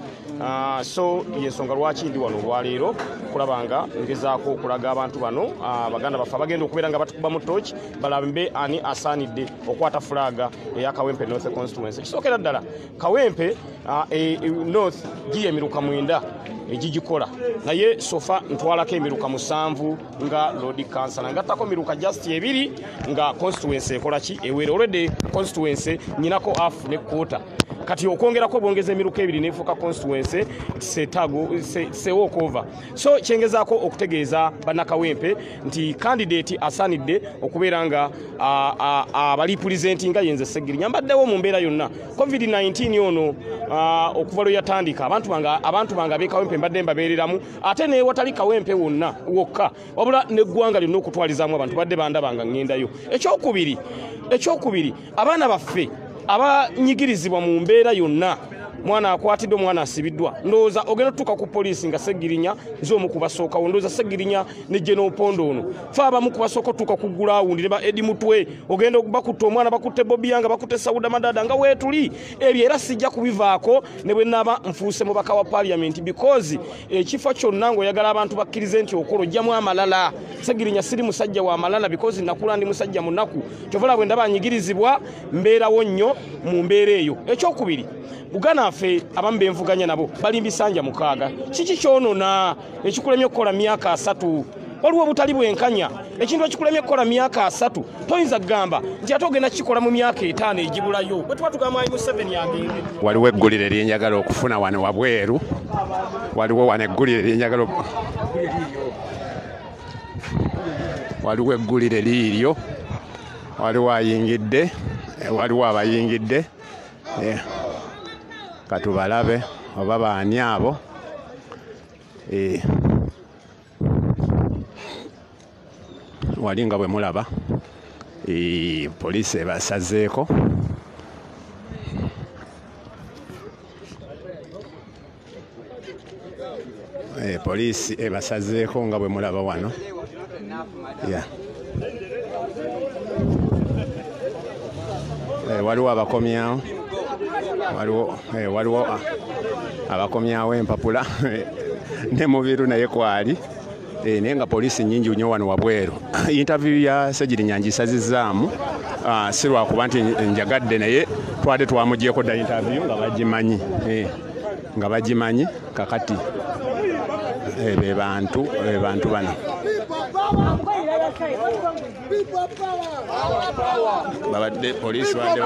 So yensonga lwaki ndi wano olwaleero kulabanga ngezaako okulaga abantu bano baganda baffe bagenda okubeera nga batukuba mu torch balambe ani asaanidde okwata fulaga eya Kawempe North constituency. Kisookera ddala Kawempe North giyemiruka 9 egigikola naye sofa ntwalako emiruka 7 nga Lord Council ngattako miruka just 2 nga constituency ekola ki ewere already constituency nyinako half ne quarter kati okwongerako bongeza emiruka 2 nefuka constituency se walk over. So chengezaako okutegeeza bannakawempe nti candidate asanidde okubeera nga abalipresentinga yenze Segirinya mbaddewo mu mbeera yonna COVID-19 ono okuva lwe yatandika abantu banga ab'Ekawempe mbadde mbabeereramu ate ne watali Kawempe wonna wokka wabula neggwanga lyonna okutwalizaamu abantu badde bandabanga ŋŋendayo. Ekyokubiri abaana baffe abanyigirizibwa mu mbeera yonna mwana akwatiddwa mwana asibiddwa ndowooza ogenda tutuuka ku poliisi nga Segirinya z'omu kubasookawo ndowooza Segirinya ne General Pondo ono fe abamu kubasooka otuuka ku gulawundi ne ba Edi Mutwe ogenda bakutta omwana bakutte Bobi Yanga bakutte Sauda Madada nga weetuli ebyo era sijja kubivaako ne bwe naaba nfuuse mubaka wa parliament because ekifo kyonna ng'oyagala abantu bakkirize nti okola ojjamu amalala. Segirinya siri musajja wa malala because nakula ndi musajja munaku kyovala bwe ndaba anyigirizibwa mbeerawo nnyo mu mbeera eyo. Ekyokubiri Bugana ffe abamu benvuganya nabo balimbi sanja mukaaga kiki kyonona ekikulemye okukola myaka 3 waliwo obutali bwenkanya ekintu ekikulemye okukola myaka 3 toyinza kugamba nti ate ogenda kikola mu myaka 5 egibulayo bwe tuba tugamba ayi mu 7 yagende. Waliwo eggulire lyenjagala okufuna wano wabweru waliwo wano eggulire lyenjagala waliwo eggulire liiryo waliwo ayingidde waliwo abayingidde katubalabe oba baani abo wali nga bwe mulaba poliisi ebasazeeko poliisi ebasazeeko nga bwe mulaba wano waliwo abakomyawo waliwo abakomyawo empapula ne mubiru naye kwali naye nga poliisi nnyingi nnyo wano wabweru. Interview ya Segirinya ngisazizaamu si lwakuba nti njagadde naye twade twamugyeko dda interview nga bagimanyi kakati be bantu bano babadde poliisi badde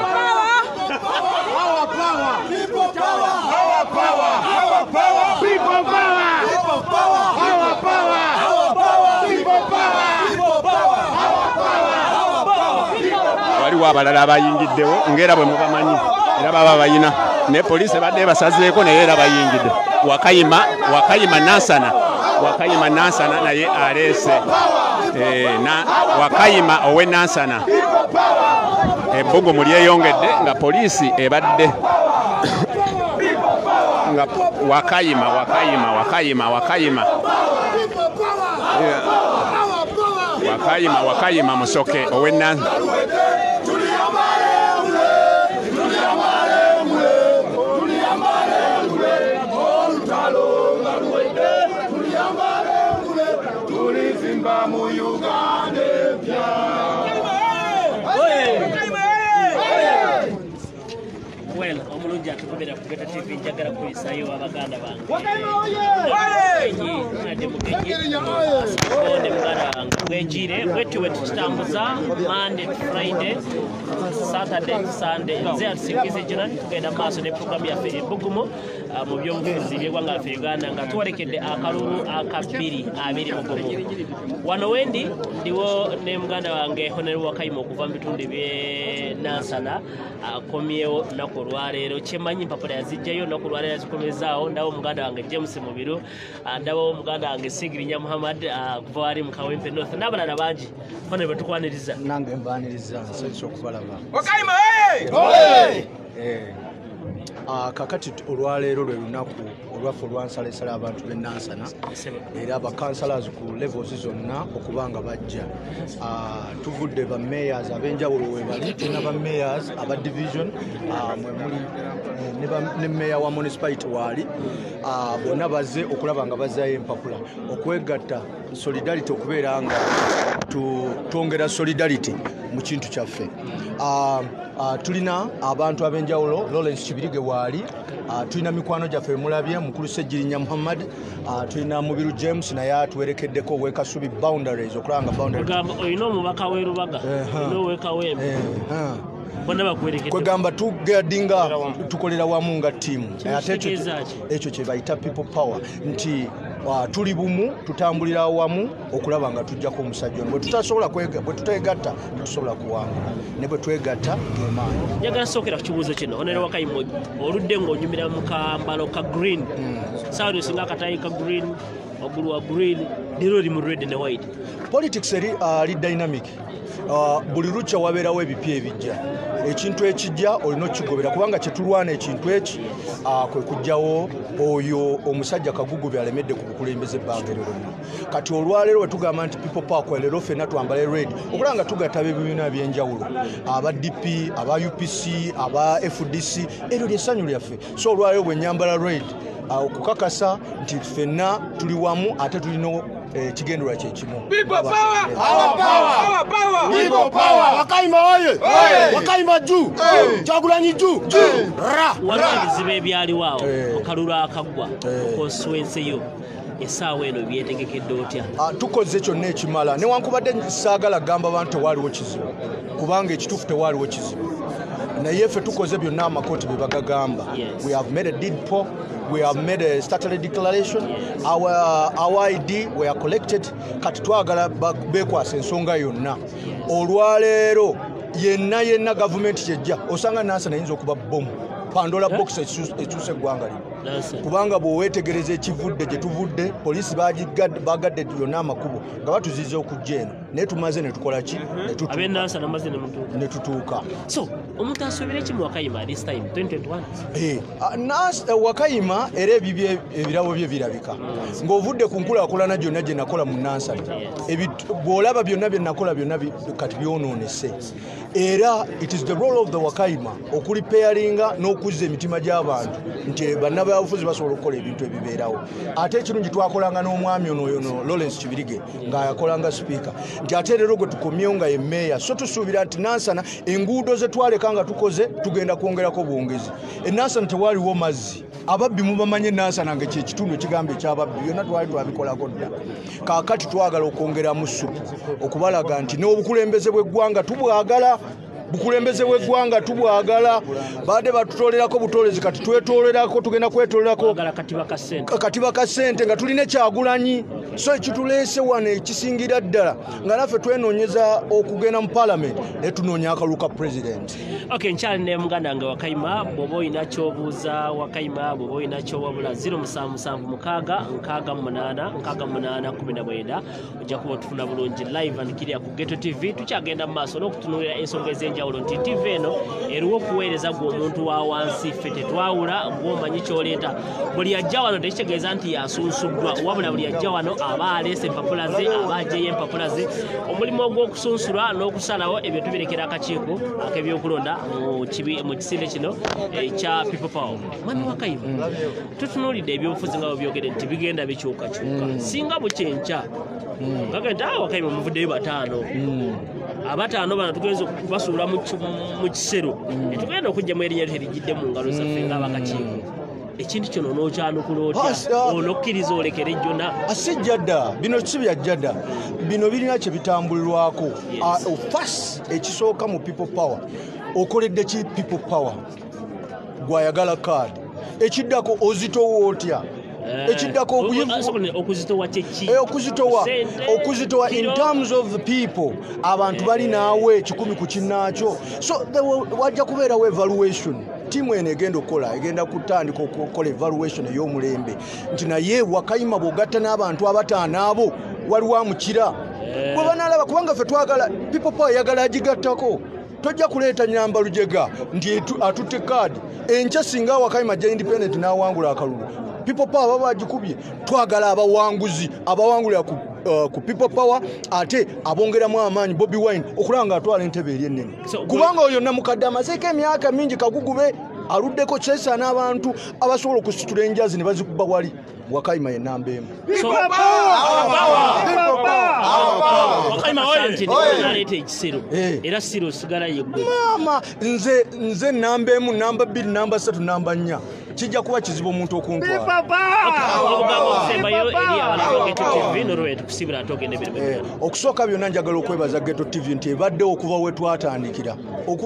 waliwo abalala abayingiddewo ng'era bwe mubamanyi era baba bayina ne poliisi badde basazeeko naye era bayingidde wakayima nansana naye aleese wakayima owe nansana ebbugumu lyeyongedde nga poliisi ebadde nga wakayima musoke owe nansana Well, omulungi atukubira ku Geto TV njagala kuyisayo abaganda bange bonde muganda wange bwegire bwetuwe tukitambuza Monday to Friday Saturday to Sunday nze atusingize jona tugenda maaso ne programu yaffe ebugumu mu byobufuzi by'eggwanga laffe Uganda nga tuwalekedde akalulu akabiri abiri mugumu wano wendi ndiwo ne muganda wange Honorable Wakayima okuva mu bitundu by'e Nansana akomyewo nnaku olwaleero kyemanyi mpapula yazijjayo nnaku olwaleero yazikomezaawo ndawo muganda wange James Mubiru ndawo muganda wange Sigirinya Muhammad kuva wali mu Kawempe North n'abalala bangi fana betukwaniriza nange mbaniriza nsanyusa okubalaba Wakayima kakati olwaleero lwe lunaku olwaffe olwansalesala abantu b'e Nansana era abakansalazi ku levels zonna okuba nga bajja tuvudde ba mayors ab'enjawulo we bali tulina ba mayors aba division mwe muli ne mayor wa municipality waali bonna bazze okulaba nga bazzaayo empapula okwegatta solidarity okubeera nga twongera solidarity mu kintu kyaffe tulina abantu ab'enjawulo Lawrence Kibirige waali tulina mikwano gyaffe mulabye mukulu Sejjirinya Muhammad tulina Mubiru James naye atuwerekeddeko Wekasubi boundaries okulanga boundaries oyina omubaka w'erubaga n'owekawempe bonna bakuwerekedde kwegamba tugadinga tukolera wamu nga ttiimu ate ekyo kye bayita people power nti tuli bumu tutambulira wamu okulaba nga tujjako omusajja bwe tutasobola bwe tutegatta tusobola kuwangula ne bwe twegatta gemaanyi njagala sookera ku kibuuzo kino Honorable Wakayima oludde ng'onyumira mu kambalo ka green saawa osinga akatayi ka green ogulu wa green leero oli mu red ne white politics ali dynamic buli lukya wabeerawo ebipya ebijja ekintu ekijja olina okikigobera kubanga kyetulwana ekintu eki kwe kujjawo oyo omusajja kagugubi alemedde ku bukulembeze ebbanga eryo lyonna kati olwaleero bwe tugamba nti people power leero ffenna twambale red okulaba nga tugatta ebibiina by'enjawulo aba DP aba UPC aba FDC eryo lyessanyu lyaffe so olwaleero bwe nyambala red okukakasa nti ffenna tuli wamu ate tulina kigendera kyekimu Wakayima oye Wakayima juu Kyagulanyi juu waliwo ebizibu ebyaliwaawo akalulu akaggwa konstituensi yo essaawa eno byetegekedde otya tukoze kyonna ekimala newankubadde saagala gamba abantu tewaaliwo kizibu kubanga ekituufu tewaaliwo kizibu naye ffe tukoze byonna amakooti bye bagagamba we have made a deed poll we have made a statutory declaration our ID we are collected kati twagala bekwasa ensonga yonna olwaleero yenna gavumenti kyejja osanga Nansana yinza okuba bomu Pandola box ekyuse eggwanga lino kubanga bw'oweetegereza ekivudde gye tuvudde poliisi bagadde yonna amakubo nga batuziza okujja eno naye tumaze ne tukola ki ne tutuuka so omuntu asuubira ki mu Wakayima this time 2021 Wakayima era ebirabo bye birabika ng'ovudde ku nkulaakulana gyonna gye nakola mu Nansana bw'olaba byonna bye nakola byonna kati byonoonese era it is the role of the Wakayima okulipeyaringa n'okuzza emitima gy'abantu nti bannabyabufuzi basobola okukola ebintu ebibeerawo ate ekirungi twakolanga n'omwami ono Lawrence Kibirige ng'ayakolanga sipiika nti ate leero gwe tukomyewo nga ye meeya so tusuubira nti Nansana enguudo ze twaleka nga tukoze tugenda kwongerako bwongezi Nansana tewaaliwo mazzi ababbi mubamanye Nansana nga kyekitundu ekigambo ekyababbi byonna twali twabikolako dda kaakati twagala okwongeramu ssupu okubalaga nti n'obukulembeze bw'eggwanga tubwagala bukulembeze bw'eggwanga tubwagala badde batutolerako butoolezi kati twetolerako tugenda kwetolerako katiba ka ssente nga tulina Kyagulanyi so ekituleese wano ekisingira ddala nga naffe twenoonyeza okugenda mu paalamenti naye tunoonya akalulu ka pulezidenti nkyali ne muganda wange Wakayima bw'oba olina ky'obuuza Wakayima bw'oba olina ky'owabula 0777 ojja kuba otufuna bulungi live and kiriya ku Geto TV tukyagenda mu maaso n'okutunuulira ensonga ez'enjawulo nti TV eno eriwo okuweereza gwe omuntu wa wansi ffe tetwawula gw'omanyi ky'oleeta buli ajja wano tekitegeeza nti yasunsuddwa wabula buli ajja wano aba aleese empapula ze aba aggyeyo empapula ze omulimu ogw'okusunsulwa n'okusalawo ebyo tubirekera akakiiko ak'ebyokulonda mu kisinde kino ekya people power mwami Wakayima tutunuulidde ebyobufuzi nga byogere nti bigenda bikyukakyuka singa bukyenkya gagenda Wakayima muvuddeyo 5 abataano bana tugenze kubasuula mu kisero tugenda okujjamu erinnya terigidde mu ngalo zaffe ng'abakakiiko ekintu kino n'okyanukula otya onokkiriza olekere jjona si jjadda bino si bya jjadda bino birina kye bitambulirwako fas ekisooka mu people power okoledde ki people power gwayagala kaadi ekiddako ozitowa otya ekiddako okuzitowa in terms of the people abantu bali naawe ekikumi ku kinnaakyo so wajja kubeerawo evaluation tiimu eno egenda kutandika okukola evaluation ey'omulembe nti naye Wakayima bw'ogatta n'abantu abataano abo waliwo amukira bwe banaalaba kubanga ffe twagala people power yagala agigattako tojja kuleeta nyamba lujega nti atutte kaadi enkya singa Wakayima gya independent n'awangula akalulu people power baba bagikubye twagala abawangulira ku people power ate abongeramu amaanyi Bobi Wine okulaba nga atwala entebe eri ennene kubanga oyo namukadde amazeeko emyaka mingi kagugube aluddeko kyesa n'abantu abasobola okusitula enjazi ne bazikuba wali Wakayima ye namba emu era siro sigala yeggwe maama nze namba emu namba 2 namba 3 namba 4 kijja kuba kizibu omuntu okusooka byonna njagala okwebaza Ghetto TV nti ebaddewo okuva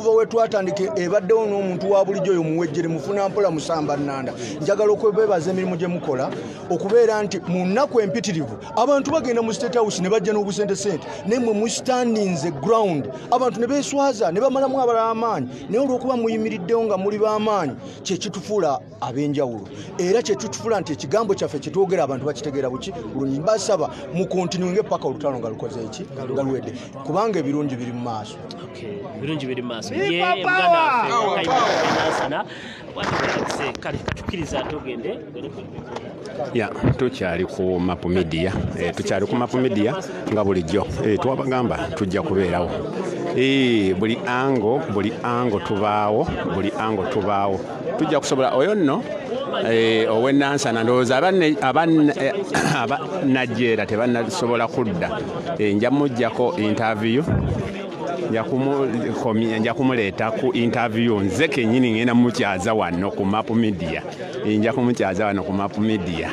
wetwatandikira ebaddewo n'omuntu wa bulijjo oyo muwejjere mufuna mpola musamba nnanda njagala okwebaza emirimu gye mukola okubeera nti mu nnaku empitirivu abantu bagenda mu State House ne bajja n'obusente naye mwe mustandinze ground abantu ne beeswaza ne bamalamu abalala amaanyi naye olw'okuba muyimiriddewo nga muli b'amaanyi kyekitufuula ab'enjawulo era kyekitufuula nti ekigambo kyaffe kyetwogera abantu bakitegeera buki bulungi mbasaba mu kontinuinge paka olutalo nga lukoze eki nga luwedde kubanga ebirungi biri mu maaso tukyali ku Map Media nga bulijjo twabagamba tujja kubeerawo buli ango tubaawo tujja kusobola oyo nno ow'ennansana ndowooza abanajjeera tebannasobola kudda nja mujjako interview nja kumuleeta ku interview nze kennyini ngenda mukyaza wano ku Map Media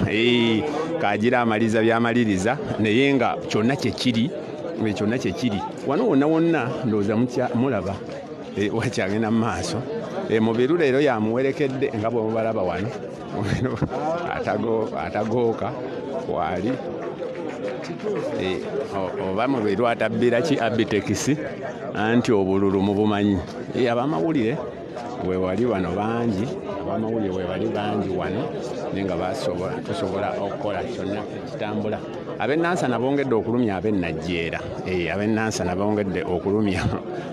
kagira amaliza byamaliriza naye nga kyonna kyekiri wano wonna ndowooza mulaba wakyagenda mu maaso mu biru leero yamuwerekedde nga bwe mubalaba wano atagooka wali oba mu biru atabbira ki abitekisi anti obululu mubumanyi abamawulire wewali wano bangi wano naye nga tusobola okukola kyonna kitambula ab'ennansana bongedde okulumya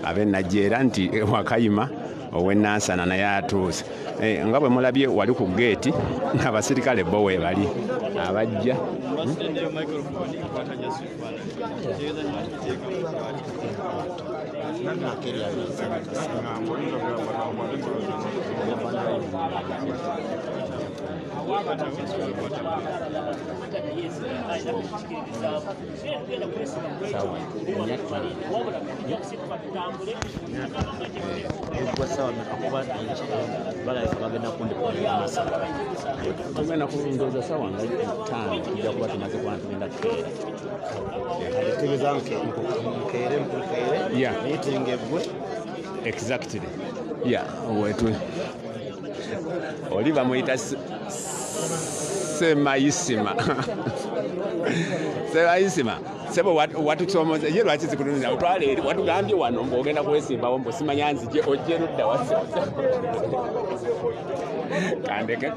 ab'enajjeera nti Wakayima ow'ennansana naye atuuse nga bwe mulabye wali ku geeti abasirikale bo weebali abajja tugenda kulondooza sawa nga 5 tujja kuba tumaze kuba tugenda kukeera exactly wetu oli bamuyita semayisima sebo watusomoza ye lwaki zikulunira utwale eri watugambye wano ng'ogenda kwesimbawo mbusimanya nzije ojje ludda wasa kandeke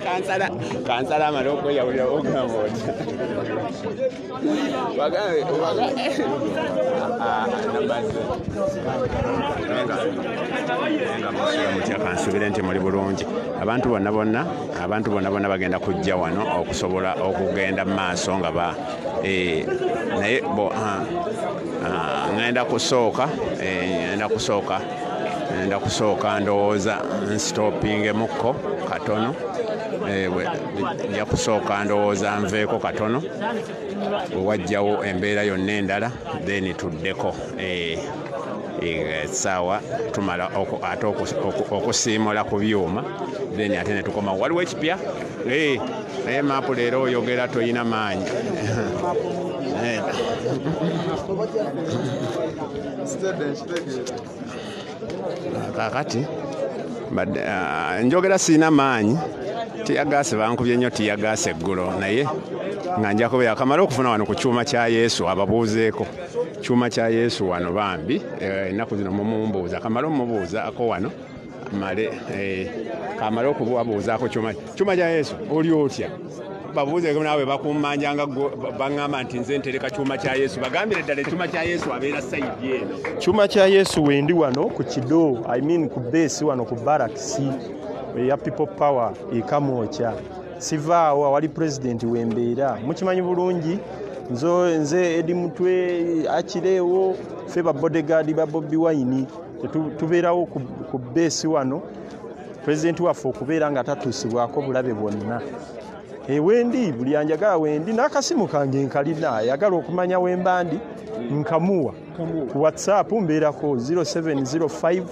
kansala amala okweyawulira ogamba oti mutya kansubire nti muli bulungi abantu bonna bagenda kujja wano okusobola okugenda mu maaso nga naye ngenda kusooka ndowooza nsitopingemukko katono nja kusooka ndowooza nveeko katono wewajjawo embeera yonna endala then tuddeko essaawa tumala ate okusiimula ku byuma then ate ne tukoma waliwo ekipya naye maapu leero oyogera toyina maanyi kakati njogera siina maanyi tiyagaase bankubye nnyo tiyagaase eggulo naye nga nja kubeera kamala okufuna wano ku kyuma kya Yesu ababuuzeeko kyuma kya Yesu wano bambi ennaku zino mumumbuuza kamala omubuuzaako wano male kamala okubabuuzaako kyuma kya Yesu oli otya babuuzeeko naawe bakumanjanga baŋŋamba nti nze ntereka kyuma kya Yesu bagambire ddala ekyuma kya Yesu abeera sayidi eno kyuma kya Yesu wendi wano ku kido ku beesi wano ku barakisi ya people power ekamwokya sivaawo awali pulezidenti wembeera mukimanyi bulungi nze edi mutwe akireewo ffe babodegaadi ba Bobi Wine tubeerawo ku beesi wano pulezidenti waffe okubeera nga tatuusibwako bulabe bwonna wendi buli anjagala wendi n'akasimu kange nkalina ayagala okumanya wembandi nkamuwa ku whatsapp mbeerako 0705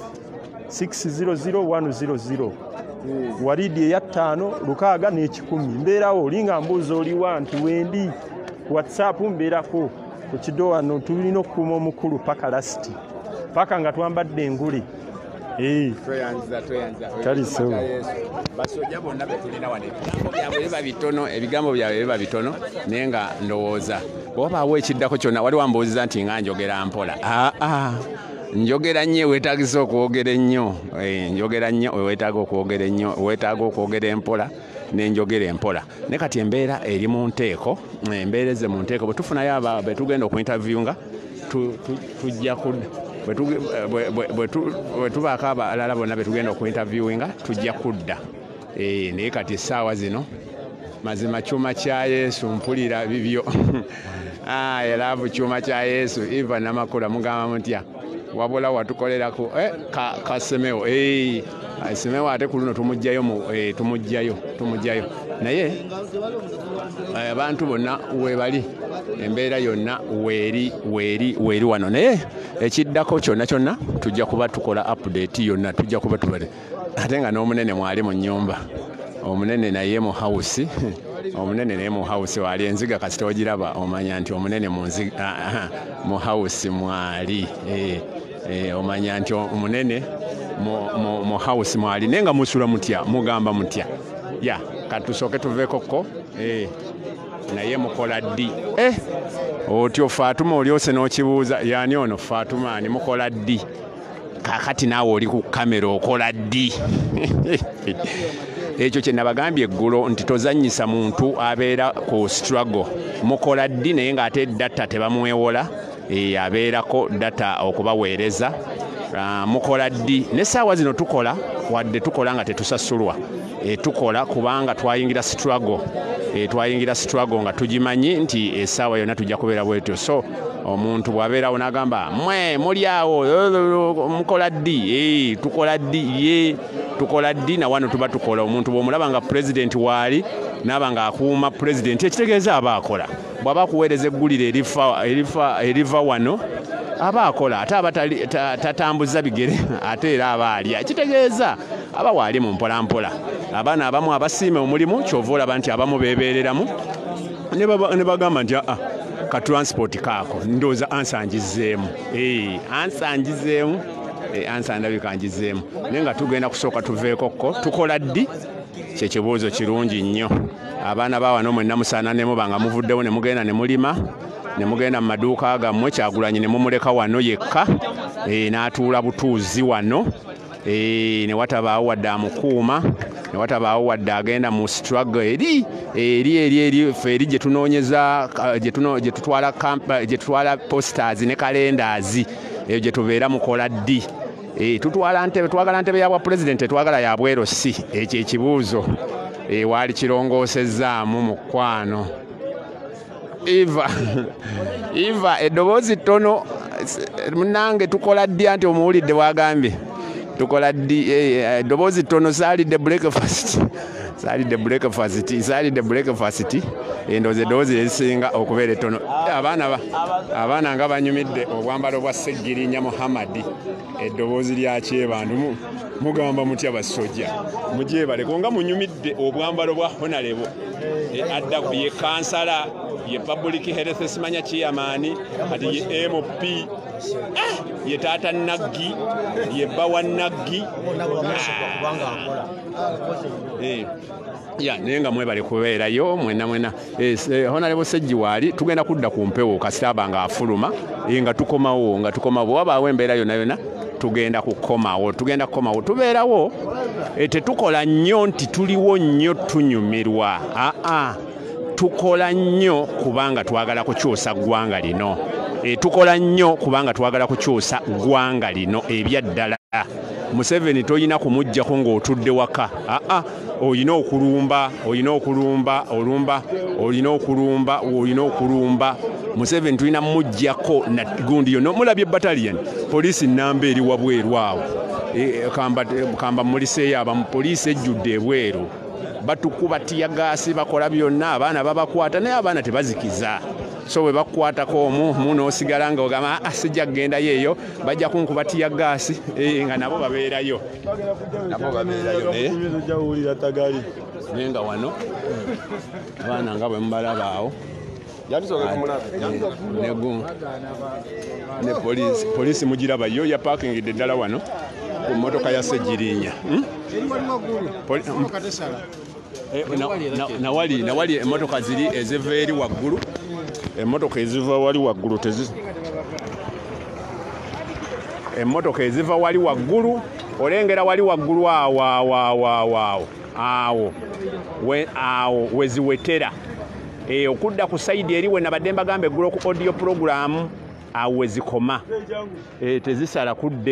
600 walidi eya 5 6 n'ekikumi mbeerawo olinga mbuuza oliwa nti wendi whatsapp mbeerako ku kido wano tulina okukuuma omukulu paka lasiti paka nga twambadde engule kalisewo basojja bonna betulina wano ebigambo byabwe biba bitono naye nga ndowooza bwobaawo ekiddako kyonna wali wambuuziza nti nga njogera mpola njogera nnyo weetagisa okwogera ennyo njogera nnyo weetaaga okwogera ennyo weetaaga okwogera empola n'enjogera empola ne kati embeera eri mu nteeko embeera eze mu nteeko bwe tufunayo abo betugenda okuinterviewinga tujja kudda bwe tubaako abalala bonna betugenda okuinterviewinga tujja kudda naye kati essaawa zino mazima kyuma kya Yesu mpulira bibyo eraavu kyuma kya Yesu Eva Namakula mugamba mutya wabula watukoleraku kasemewo semewo ate ku luno tumugjayo naye abantu bonna webali embeera yonna weeri wano naye ekiddako kyonna tujja kuba tukola update yonna tujja kuba tubale ate nga n'omunene mwali mu nnyumba omunene naye mu house omunene naye mu house wali enziga kasita ogiraba omanya nti omunene mu house mwali omanya nti omunene mu house mwali naye nga musula mutya mugamba mutya katusooke tuveekokko naye mukola ddi otyo Fatuma olyose n'okibuuza yani ono Fatuma ani mukola ddi kakati naawe oli ku kamera okola ddi ekyo kye nabagambye eggulo nti tozannyisa muntu abeera ku struggle mukola ddi naye ng'ate data tebamwewola abeerako data okubaweereza mukola ddi n'essaawa zino tukola wadde tukola nga tetusasulwa tukola kubanga twayingira struggle nga tugimanyi nti essaawa yonna tujja kubeera bwetyo so omuntu bw'abeerawo n'agamba mwe muli awo mukola ddi tukola ddi na wano tuba tukola omuntu bw'omulaba nga pulezidenti waali n'aba nga akuuma pulezidenti ekitegeeza aba akola bw'aba akuweereza eggulire eriva wano aba akola ate aba tatambuza bigere ate era aba alya ekitegeeza aba waali mu mpolampola abaana abamu abasiime omulimu kyova olaba nti abamu beebeereramu ne bagamba nti ka transport kaako ndowooza ansangizeemu ansandabikangizeemu naye nga tugenda kusooka tuveekokko tukola ddi kyekibuuzo kirungi nnyo abaana bawano mwenna musaananemu banga muvuddewo ne mugenda ne mulima ne mugenda mu maduuka gammwe Kyagulanyi ne mumuleka wano yekka n'atuula butuuzi wano ne watabaawo wadde amukuuma ne watabaawo wadde agenda mu struggle eri ffe eri gye tunoonyeza gye tutwala posters ne calendars eyo gye tubeera mukola ddi tutwala ntebe twagala ntebe yabwa pulezidenti twagala ya bwero si ekyo ekibuuzo waali kirongoosezaamu mukwano Eva eddoboozi ttono munange tukola ddi anti omuwulidde bwagambye tukola ddi eddoboozi ttono saalidde breakfast saalidde breakfast endoozi eddoboozi ezisinga okubeera ettono. Abaana nga banyumidde obwambalo bwa Sseggirinya Muhammad eddoboozi lya kyebandu mugamba mutya basojja mugyebale nga munyumidde obwambalo bwa Honorable adda ye kansala ye public health simanya chairman ati ye MP ye tata Naggi ye bawa Naggi ya nenga mwebale kubeerayo mwena Honorable Sejjiwaali tugenda kudda ku mpewo kasitaba nga afuluma nga tukomawo wabaawo embeera yonna tugenda kukomawo tubeerawo tetukola nnyo nti tuliwo nnyo tunyumirwa tukola nnyo kubanga twagala kukyusa ggwanga lino tukola nnyo kubanga twagala kukyusa ggwanga lino ebyaddala Museveni toyina kumuggyako ng'otudde waka olina okulumba Museveni tulina muggyako na gundi yo mulabye battalion poliisi namba eri wabweru awo kamba muliseeyo abamupoliisi ejjudde ebweru batukuba tiyagaasi bakola byonna abaana babakwata naye abaana tebazikiza so bwe bakukwatako omu n'osigala nga ogamba sijja kugendayo eyo bajja kunkuba tiyagaasi nga nabo babeerayo naye nga wano abaana nga bwe mubalaba awo ne poliisi mugiraba yo ya parkingidde ddala wano ku mmotoka ya Sseggirinya nawali emmotoka ziri eziva eri waggulu emmotoka eziva wali waggulu emmotoka eziva wali waggulu olengera wali waggulu awo weziwetera okudda ku sayidi eri we nabadde mbagamba eggulo ku audio program awo wezikoma tezisala kudda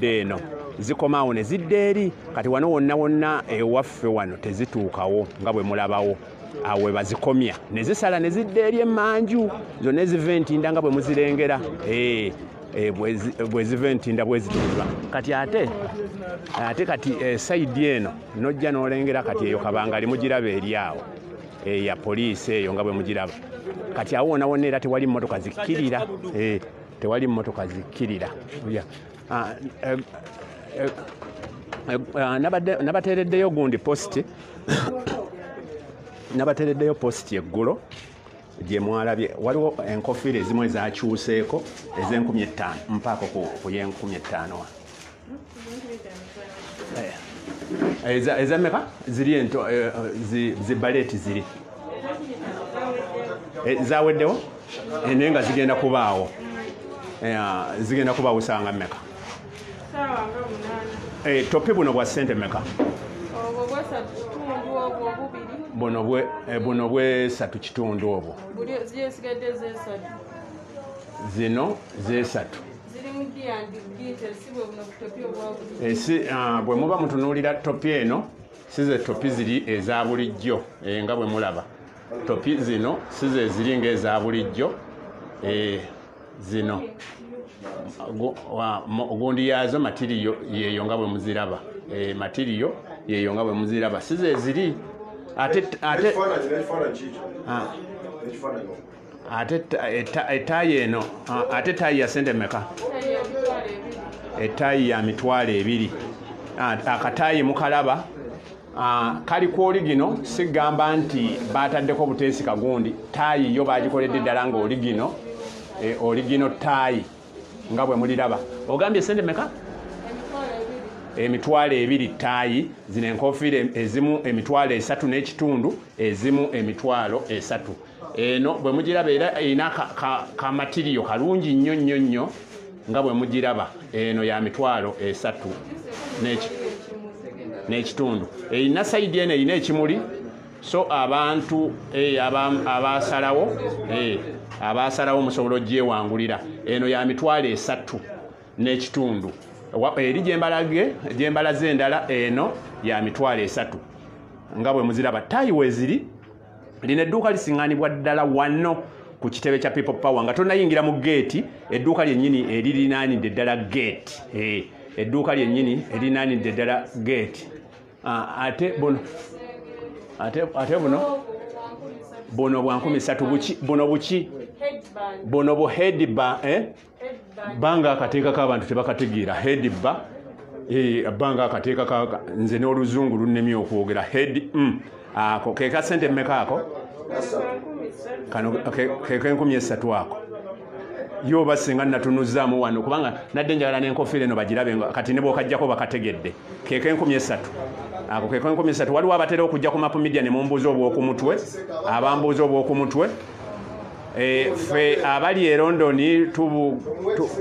eno zikoma awo ne zidda eri kati wano wonna ewaffe wano tezituukawo nga bwe mulabawo awo we bazikomya ne zisala ne zidda eri emmanju zonna eziva entinda nga bwe muzirengera bwe ziva entinda bwe zituulwa kati ate kati sayidi eno nojja n'olengera kati eyo Kabangali mugiraba eri awo ya poliisi eyo nga bwe mugiraba kati awo wonna era tewali mmotoka zikkirira nabateereddeyo gundi nabateereddeyo posti eggulo gye mwalabye waliwo enkofiira ezimu ezakyuseeko ez'Enkumi5 mpaako ku y'Enkumi5 ezameka ziri ento zibaleti ziri zaweddewo naye nga zigenda kubaawo usanga mmeka topi buno bwa ssente mmeka buno bwe 3 kitundu obwo zino ze3 bwe muba mutunuulira topi eno size topi ziri eza bulijjo nga bwe mulaba topi zino size ziri ng'eza bulijjo zino gundi yazo matiriyo yeyo nga bwe muziraba matiriyo yeyo nga bwe muziraba size ziri ate etayi eno ate tayi ya sente meka etayi ya $200 akatayi mukalaba kali ku oligino sigamba nti bataddeko buteesi kagundi tayi yo bagikoledde ddala nga oligino tayi nga bwe muliraba ogambye sente meka $200 tayi zino enkofiira ezimu $3 n'ekitundu ezimu $3 eno bwe mugiraba era erina kamatiriyo kalungi nnyo nga bwe mugiraba eno ya $3 n'ekitundu erina sayidi eno erina ekimuli so abantu abasalawo musobola ogyewangulira eno ya $3 n'ekitundu eri gyembalaze endala eno ya $3 nga bwe muziraba tayi weziri lino edduuka lisiŋŋaanibwa ddala wano ku kitebe kya People Power nga tonayingira mu geeti edduuka lyennyini erinaanidde ddala geeti edduuka lyennyini erinaanidde ddala geeti ate buno bwa 3,000 buki buno buki buno bu headband banga akateekako abantu tebakategeera headband banga akateekako nze n'oluzungu lunnemye okwogera head ako ke kasente mmeka ako kano ke 3,000 ako yo basinga natunuzaamu wano kubanga nadde njagala n'enkofiira eno bagirabe kati ne bw'okajjako bakategedde ke 3,000 ako ke 3,000 waliwo abatera okujja ku Map Media ne mumbuuza obw'okumutwe abambuuza obw'okumutwe ffe abali e London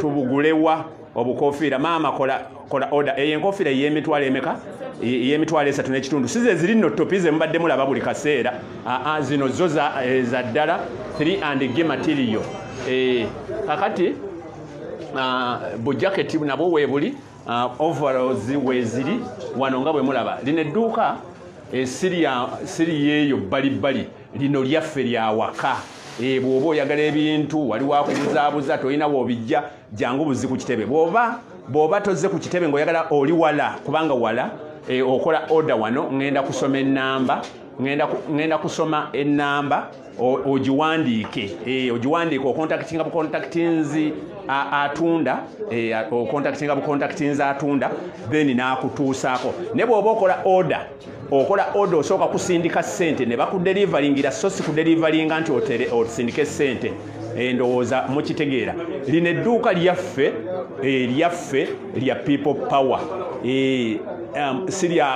tubugulewa obukofiira maama kola order enkofiira y'emitwalo emeka y'emitwalo 3.5 size ziri no topize mbadde mulaba buli kaseera zino zo za ddala 3 and G material kakati bujaketi nabo weebuli overalls weziri wano nga bwe mulaba lino edduuka siri yeeyo bbalibbali lino lyaffe lya waka bw'oba oyagala ebintu wali wakubuzaabuza tolina woobijja jangu buzi ku kitebe bw'oba tozze ku kitebe ng'oyagala oli wala kubanga wala okola order wano ngenda kusoma ennamba ngenda kusoma ennamba ogiwandiike okontaktinga bukontaktinzi atunda okontaktinga bukontaktinzi atunda then n'akutuusaako ne bw'oba okola order osooka kusindika ssente ne bakudelivaringira so si kudelivaringa nti osindike ssente ndowooza mukitegeera lino edduuka lyaffe lya people power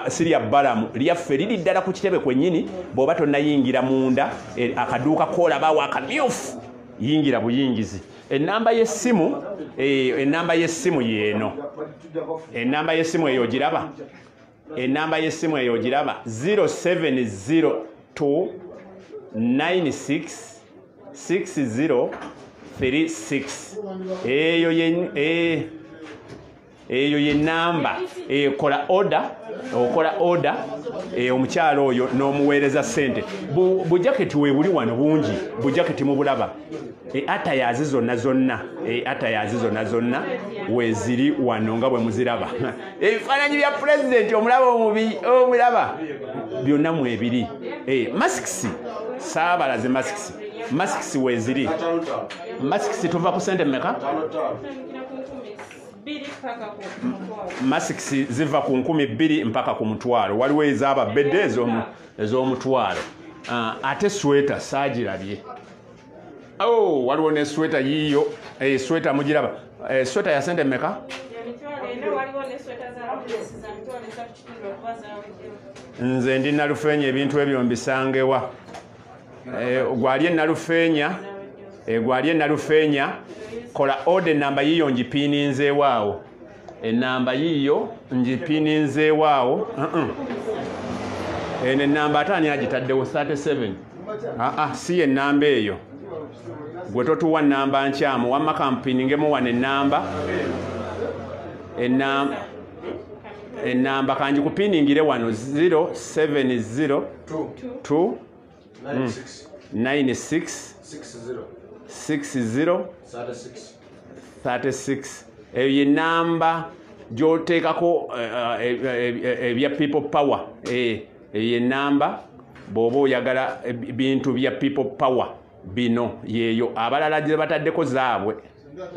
sirya balamu lyaffe liri ddala ku kitebe kwennyini bw'oba tonnayingira munda akaduuka koolabaawo akamyufu yingira buyingizi ennamba y'essimu y'eno ennamba y'essimu eyo ogiraba ennamba y'essimu eyo ogiraba 0702 96 6036 eyo ye namba kola order omukyalo oyo n'omuweereza ssente bujaketi weebuli wano bungi bujaketi mubulaba atayazi zonna weeziri wano nga bwe muziraba ebifaananyi bya pulezidenti omulaba omulaba byonna mwebiri masikisi saabalaze masikisi weeziri masikisi tuva ku sente mmeka masikisi ziva ku 2,000 mpaka ku 1,000 waliwo ez'ababedde ez'omutwalo ate sweta saagirabye waliwo ne sweta yiyo sweta mugiraba sweta ya sente mmeka nze ndi Nalufeenya ebintu ebyo mbisangewa gwali Nalufeenya kola order namba yiyo ngipiininzeewaawo enamba yiyo ngipiininzeewaawo eno enamba ataani agitaddewo 37 si enamba eyo gwe totuwa namba nkyamu wamma kampiiningemu wano enamba kangikupiiningire wano 0702 96 6036 eyo ye namba gy'oteekako ebya people power eyo ye namba bw'oba oyagala bintu bya people power bino yeeyo abalala gye bataddeko zaabwe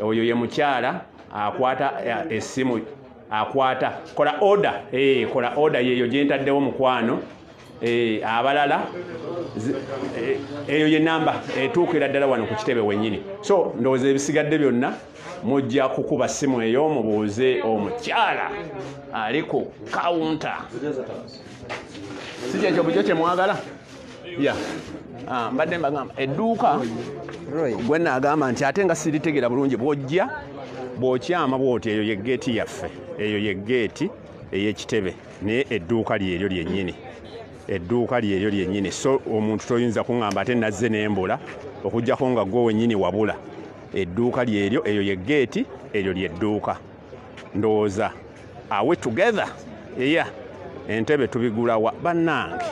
oyo ye mukyala akwata essimu akwata kola order yeeyo gye ntaddewo mukwano abalala eyo ye namba etuukira ddala wano ku kitebe wennyini so ndowooza ebisigadde byonna mujja kukuba ssimu eyo mubuuze omukyala ali ku kawunta si kyekyo bujo kye mwagala mbadde mbagamba edduuka gwe naagamba nti ate nga siritegera bulungi bw'ojja bw'okyama bw'oti eyo ye geeti yaffe eyo ye geeti ey'ekitebe naye edduuka lyeryo lyennyini so omuntu toyinza kuŋŋamba ate nazze n'embola okuggyako nga gwe wennyini wabula edduuka lyeryo eyo ye geeti eryo lyedduuka ndowooza awe together entebe tubigulawa bannange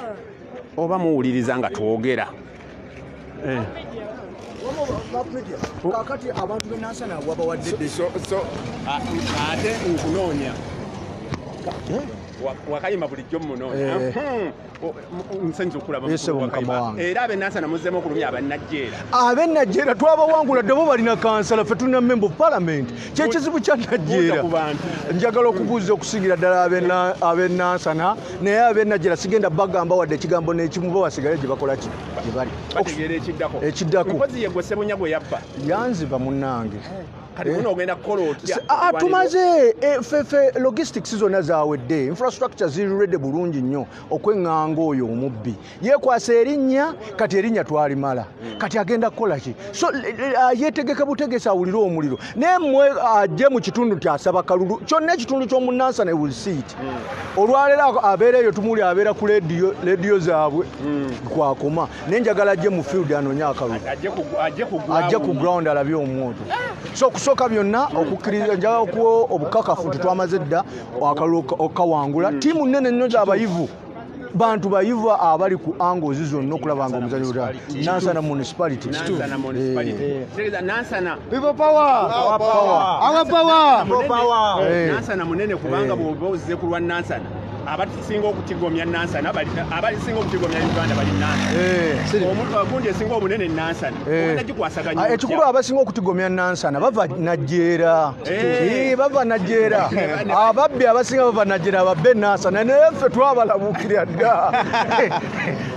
oba muwuliriza nga twogera kakati abantu benansana wabawadde ate nkunoonya wakayima bulijjo muno nsenyiza okulaba era abennansana muzzemu okulumya abannajjeera abennajjeera twabawangula dde bo balina kansala ffe tulina member of parliament kyekizibu kya najjeera njagala okubuuza okusingira ddala abennansana naye abennajjeera sigenda bagamba wadde ekigambo n'ekimu bo basigale gye bakola ki gye bali bategeera ekiddako mukozi yegwe Ssebunya gwe yabba yanziba munnange tumaze ffe logistics zonna zaawedde infrastructure zirirwedde bulungi nnyo okweŋŋanga oyo omubbi yeekwasa erinnya kati erinnya twalimala kati agenda kukola ki so yeetegeka butegesi awulire omuliro naye mmwe ajje mu kitundu tyasaba kalulu kyonna ekitundu ky'omunnansana will see it olwaleero abeera eyo tumuli abeera ku lediyo zaabwe kwakoma naye njagala ajje mu field anoonye akalulu ajje ku ground alabye omwoto so kusooka byonna okukkiriza njagala okuwa obukakafu tetwamaze dda akalulu okawangula ttiimu nnene nnyo z'abayivu bantu bayivu abali ku angles zonna okulaba nga omuzanyo gutali Nansana municipality people power our power Nansana munene kubanga bw'oba ozze ku lwa Nansana abasinga okutigomya Nansana abasinga okutigomya Uganda bali Nansana omuntu agundi esinga omunene Nansana onagikwasaganya ekikulu abasinga okutigomya Nansana bava najjeera bava najjeera ababbi abasinga bava najjeera ababbe Nansana naye ffe twabalabuukirira dda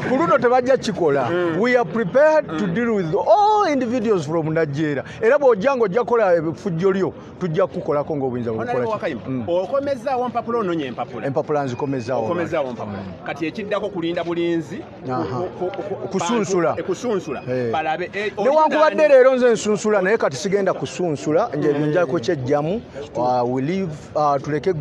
ku luno tebajja kikola we are prepared to deal with all individuals from najjeera era bw'ojjanga ojja kukola ebifujjo lyo tujja kukukolako ng'obuyinza bukola okomezaawo mpapula onoonya empapula nzikomezaawo kati ekiddako kulinda bulinzi kusunsula balabe newankubadde leero nze nsunsula naye kati sigenda kusunsula ebyo njako kyejjamu tuleke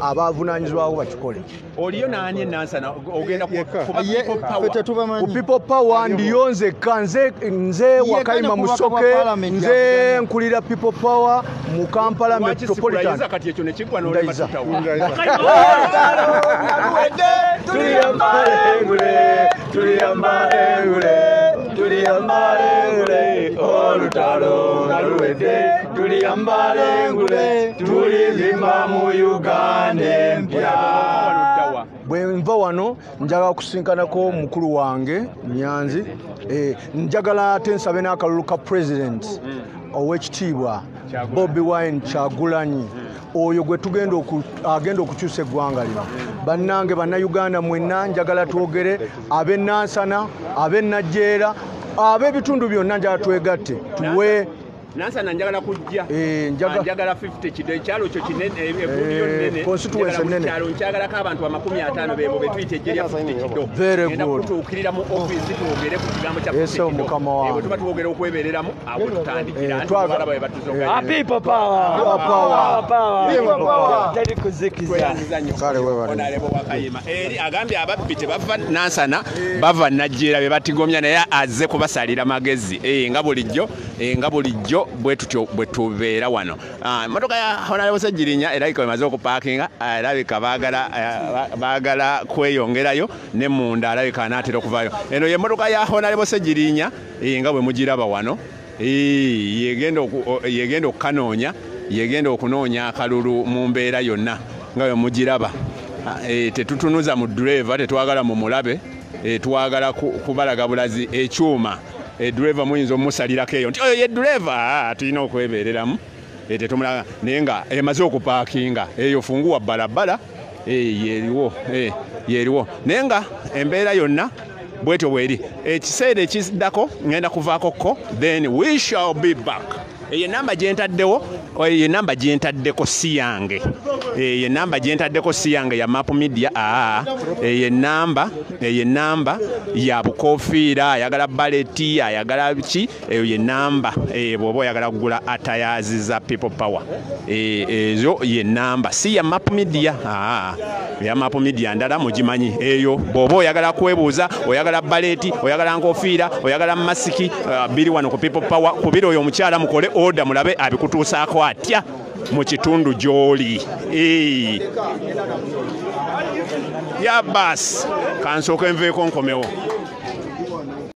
abavunaanyizibwawo bakikole oliyo naani enansana ogenda ku people power ndiyo nzekka nze wakayima musoke nze nkulira people power mu Kampala metropolitan kati ekyo nekigwa n'olema tuliyambalengule olutalo ngaluwedde tuliyambalengule tulizimba mu Uganda empya bwe nva wano njagala kusinkanako mukulu wange Nyanzi njagala ate nsabe n'akalulu ka president ow'ekitiibwa Bobi Wine Kyagulanyi oyo gwe agenda okukyusa eggwanga lino bannange bannayuganda mwenna njagala twogere ab'ennansana ab'ennajjeera ab'ebitundu byonna njagala twegatte tuwe Nansana njagala kujja njagala 50 kide kyalo kyo kinene ebuliyo nene constituency nene kyalo nkyagala abantu 50 bebo betwite ejja 50 kido very good kutuukirira mu office tuogere ku kigambo kya yeso mukama wange tuba tuogere okwebereramu abo tutandikira twagala babe batuzoga people power tali kuzikiza kale wewe onalebo wakayima eri agambye ababbi tebava Nansana bava najjeera be batigomya naye azze kubasalira magezi nga bulijjo bwe tutyo bwe tubeera wano motoka ya Honorable Ssegirinya era ikomaze okuparkinga alabika baagala kweyongerayo ne munda alabika anaatera okuvayo eno ye motoka ya Honorable Ssegirinya nga bwe mugiraba wano yegenda okukanoonya yegenda okunoonya akalulu mu mbeera yonna nga bwe mugiraba tetutunuza mu driver tetwagala mu mulabe twagala kubalaga bulazi ekyuma driver muyinza omusalirako eyo nti oyo ye driver tulina okwebereramu tetumulaga naye nga emaze okuparkinga eyo funguwa balabala yeriwo naye nga embeera yonna bwetyo bweri ekiseera ekiddako ngenda kuvaakokko then we shall be back eyo namba gyentaddewo eyo namba gyentaddeko si yange eyo namba gyentaddeko si yange ya Map Media eyo namba ya bukofiira ayagala baleti ayagala ki eyo ye namba bw'oba oyagala kugula atayazi za people power ezo ye namba si ya Map Media ya Map Media ndala mugimanyi eyo bw'oba oyagala kwebuuza oyagala baleti oyagala nkofiira oyagala masiki biri wano ku people power kubira oyo omukyala mukole order mulabe abikutuusaako atya mu kitundu gy'oli ya basi kansooka enveeko nkomewo